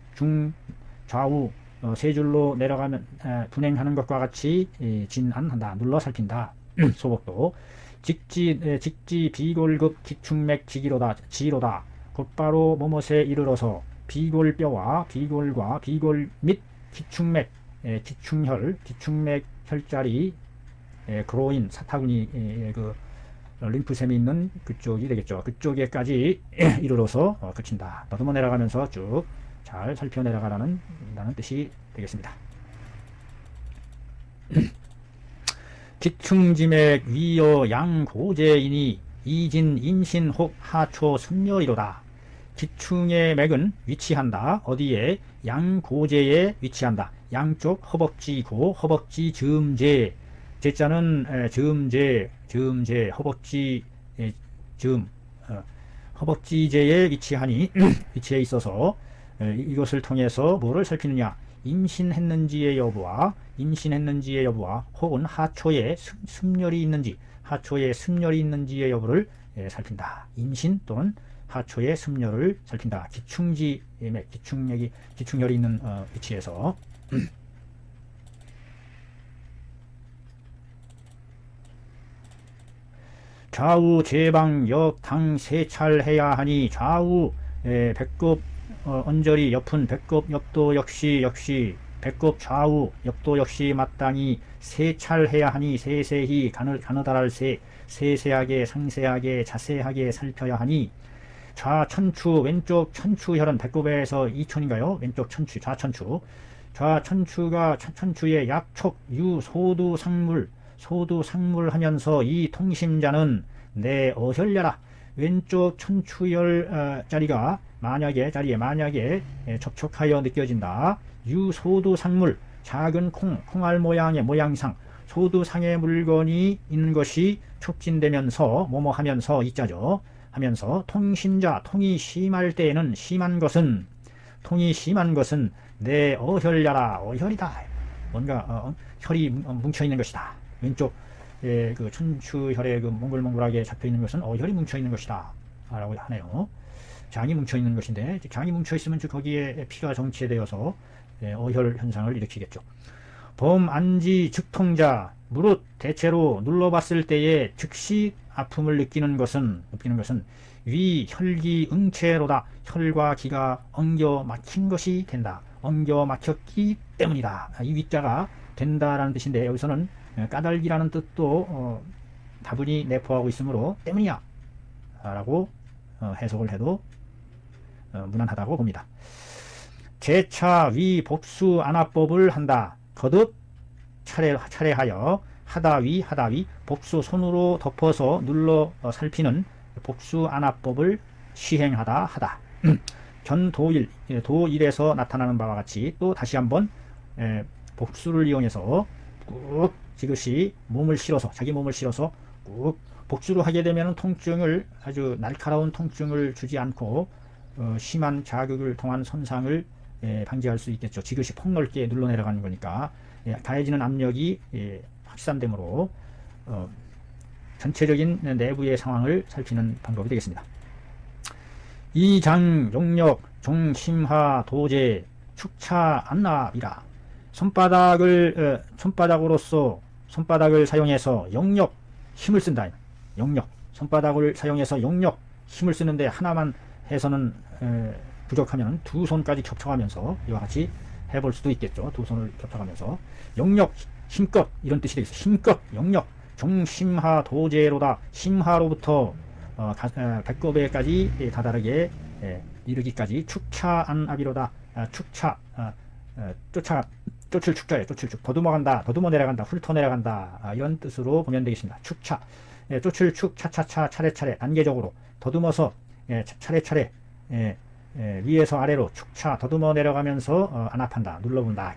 좌우 세 줄로 내려가면 분행하는 것과 같이 진안한다. 눌러 살핀다. 소복도 직지 비골급 기충맥 지로다. 곧바로 뭐뭇에 이르러서 비골뼈와 비골 및 기충맥, 기충맥 혈자리, 그로인 사타구니 그 림프샘이 있는 그쪽이 되겠죠. 그쪽에까지 이르러서 그친다. 더듬어 내려가면서 쭉 잘 살펴 내려가라는 뜻이 되겠습니다. 기충지맥 위여 양고제이니 이진 임신 혹 하초 순녀이로다. 기충의 맥은 위치한다. 어디에? 양고제에 위치한다. 양쪽 허벅지고, 허벅지 즈음제, 제자는 즈음제, 허벅지 허벅지제에 위치해 있어서 이것을 통해서 뭐를 살피느냐? 임신했는지의 여부와 혹은 하초에 습열이 있는지의 여부를 살핀다. 임신 또는 하초의 습열을 살핀다. 기충지맥, 기충혈이 있는 위치에서. 좌우 제방 역당 세찰해야 하니, 좌우 배꼽 언저리 옆은 배꼽 옆도 역시 배꼽 좌우 옆도 역시 마땅히 세찰해야 하니 세세히 가느다랄 세세하게 상세하게 자세하게 살펴야 하니 좌천추 왼쪽 천추혈은 배꼽에서 이촌인가요? 왼쪽 천추 좌천추 좌천추가 천추의 약촉 유소두상물 소두상물하면서 이 통심자는 내 어혈려라 왼쪽 천추혈 자리가 만약에 접촉하여 느껴진다. 유소두상물 작은 콩알 모양의 모양상 소두상의 물건이 있는 것이 촉진되면서 뭐뭐 하면서 이자죠. 하면서 통심자 통이 심할 때에는 통이 심한 것은 내 어혈려라 어혈이다. 뭔가 혈이 뭉쳐 있는 것이다. 왼쪽 그 천추혈에 그 몽글몽글하게 잡혀 있는 것은 혈이 뭉쳐 있는 것이다. 라고 하네요. 장이 뭉쳐 있는 것인데 장이 뭉쳐 있으면 거기에 피가 정체되어서 어혈 현상을 일으키겠죠. 범안지 즉통자 무릇 대체로 눌러봤을 때에 즉시 아픔을 느끼는 것은 위 혈기 응체로다. 혈과 기가 엉겨 막힌 것이 된다. 엉겨 막혔기 때문이다. 이 위자가 된다라는 뜻인데 여기서는 까닭이라는 뜻도 다분히 내포하고 있으므로 때문이야 라고 해석을 해도 무난하다고 봅니다. 재차 위 복수 안화법을 한다. 거듭 차례하여 하다위 복수 손으로 덮어서 눌러 살피는 복수 안화법을 시행하다 하다. 도일에서 나타나는 바와 같이 또 다시 한번 복수를 이용해서 꾹 지그시 자기 몸을 실어서 꾹 복수를 하게 되면 통증을 아주 날카로운 통증을 주지 않고 심한 자극을 통한 손상을 방지할 수 있겠죠. 지그시 폭넓게 눌러 내려가는 거니까 가해지는 압력이 확산되므로 전체적인 내부의 상황을 살피는 방법이 되겠습니다. 이장 용력 종심하 도제 축차 안납이라. 손바닥을 사용해서 용력 힘을 쓴다. 손바닥을 사용해서 용력 힘을 쓰는데 하나만 해서는 부족하면 두 손까지 겹쳐가면서 이와 같이 해볼 수도 있겠죠. 두 손을 겹쳐가면서 용력 힘껏 이런 뜻이 되겠어요. 힘껏 용력 종심하 도제로다. 심하로부터 배꼽에까지 다다르게 이르기까지 축차안압이로다. 쫓을 축자예요. 더듬어 내려간다, 훑어 내려간다. 이런 뜻으로 보면 되겠습니다. 축차, 쫓을 축, 차차차, 차례차례, 단계적으로 더듬어서 차례차례 위에서 아래로 축차, 더듬어 내려가면서 안압한다, 눌러본다.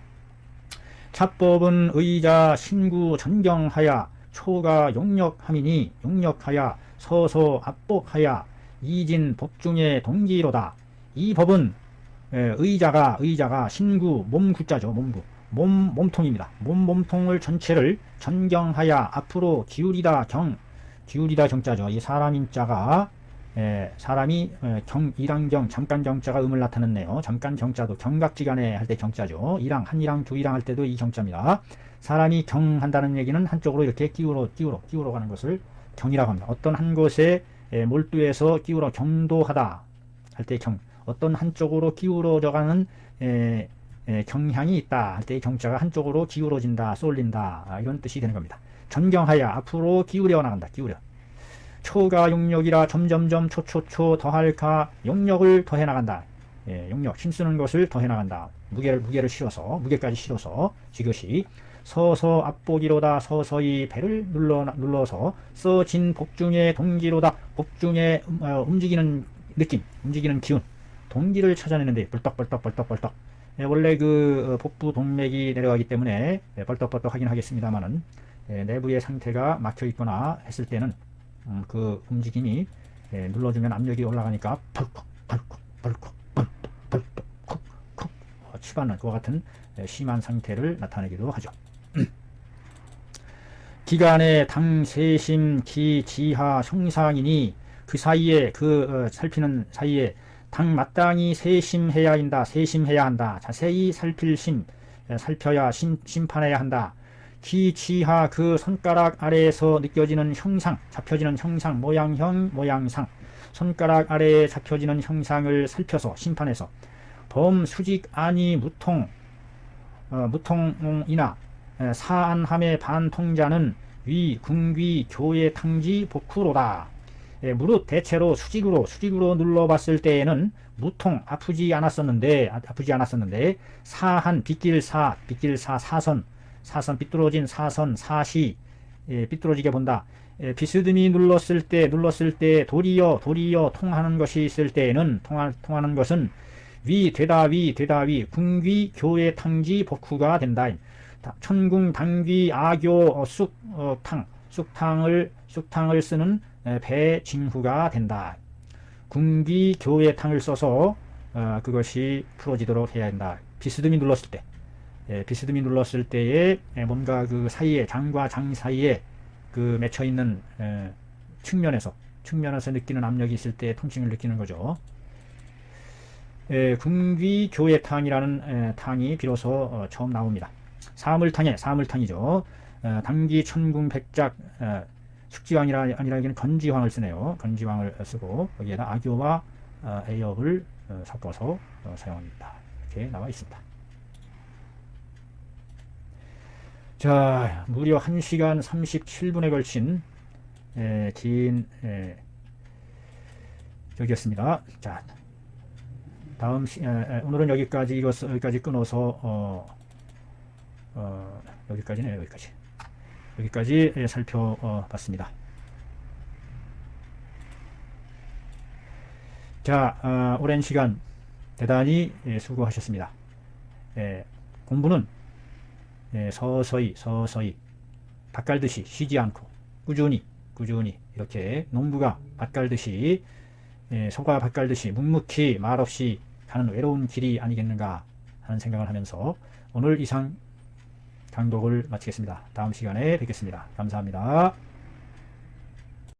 차법은 의자 신구 전경하야 초가 용력함이니 용력하야 서서 압복하야 이진 법중의 동기로다. 이 법은 의자가 신구 몸구자죠. 몸통입니다. 몸통을 전체를 전경하야 앞으로 기울이다 정자죠. 이 사람 인자가 사람이 일항경 잠깐 정자가 음을 나타냈네요. 잠깐 정자도 경각지간에 할 때 정자죠. 한이랑 두이랑 할 때도 이 정자입니다. 사람이 경한다는 얘기는 한쪽으로 이렇게 기울어 가는 것을 경이라고 합니다. 어떤 한 곳에 몰두해서 기울어 경도하다 할 때 어떤 한쪽으로 기울어져 가는 경향이 있다 할 때 경자가 한쪽으로 기울어진다, 쏠린다 이런 뜻이 되는 겁니다. 전경하야 앞으로 기울여 나간다. 초가 용력이라 점점점 초초초 더할까 용력을 더해 나간다. 용력 힘쓰는 것을 더해 나간다. 무게까지 실어서 지그시 서서 압복이로다. 서서히 배를 눌러서 써진 복중의 동기로다. 복중의 움직이는 느낌, 움직이는 기운, 동기를 찾아내는데 벌떡 원래 그 복부 동맥이 내려가기 때문에 벌떡 하긴 하겠습니다만은 내부의 상태가 막혀 있거나 했을 때는 그 움직임이 눌러주면 압력이 올라가니까 벌컥 치받는 그와 같은 심한 상태를 나타내기도 하죠. 기간의 당 세심 기 지하 형상이니 그 사이에 살피는 사이에 당 마땅히 세심해야 한다. 자세히 살펴야 심판해야 한다. 기 지하 그 손가락 아래에서 느껴지는 형상, 잡혀지는 형상, 모양상, 손가락 아래에 잡혀지는 형상을 살펴서 심판해서 범수직 아니 무통이나 사안함의 반통자는 위 궁귀 교의 탕지 복후로다. 무릇 대체로 수직으로 눌러봤을 때에는 무통 아프지 않았었는데 사한 사선 삐뚤어진 사선 사시 삐뚤어지게 본다. 비스듬히 눌렀을 때 도리어 통하는 것이 있을 때에는 통하는 것은 위 되다 궁귀 교의 탕지 복후가 된다. 천궁 당귀 아교 쑥탕을 쓰는 배징후가 된다. 궁귀 교의 탕을 써서 그것이 풀어지도록 해야 한다. 비스듬히 눌렀을 때에 뭔가 그 사이에 장과 장 사이에 그 맺혀 있는 측면에서 느끼는 압력이 있을 때 통증을 느끼는 거죠. 궁귀 교의 탕이라는 탕이 비로소 처음 나옵니다. 사물탕이죠. 당기 천궁 백작 숙지왕이라 아니라 건지왕을 쓰네요. 건지왕을 쓰고 거기에다 아교와 애엽을 섞어서 사용합니다. 이렇게 나와 있습니다. 자, 무려 1시간 37분에 걸친 긴 여기였습니다. 자, 다음 오늘은 여기까지 끊어서 여기까지네요. 여기까지 살펴봤습니다. 자, 오랜 시간 대단히 수고하셨습니다. 공부는 서서히 밥 갈듯이 쉬지 않고 꾸준히 이렇게 농부가 밥 갈듯이 소가 밥 갈듯이 묵묵히 말없이 가는 외로운 길이 아니겠는가 하는 생각을 하면서 오늘 이상 강독을 마치겠습니다. 다음 시간에 뵙겠습니다. 감사합니다.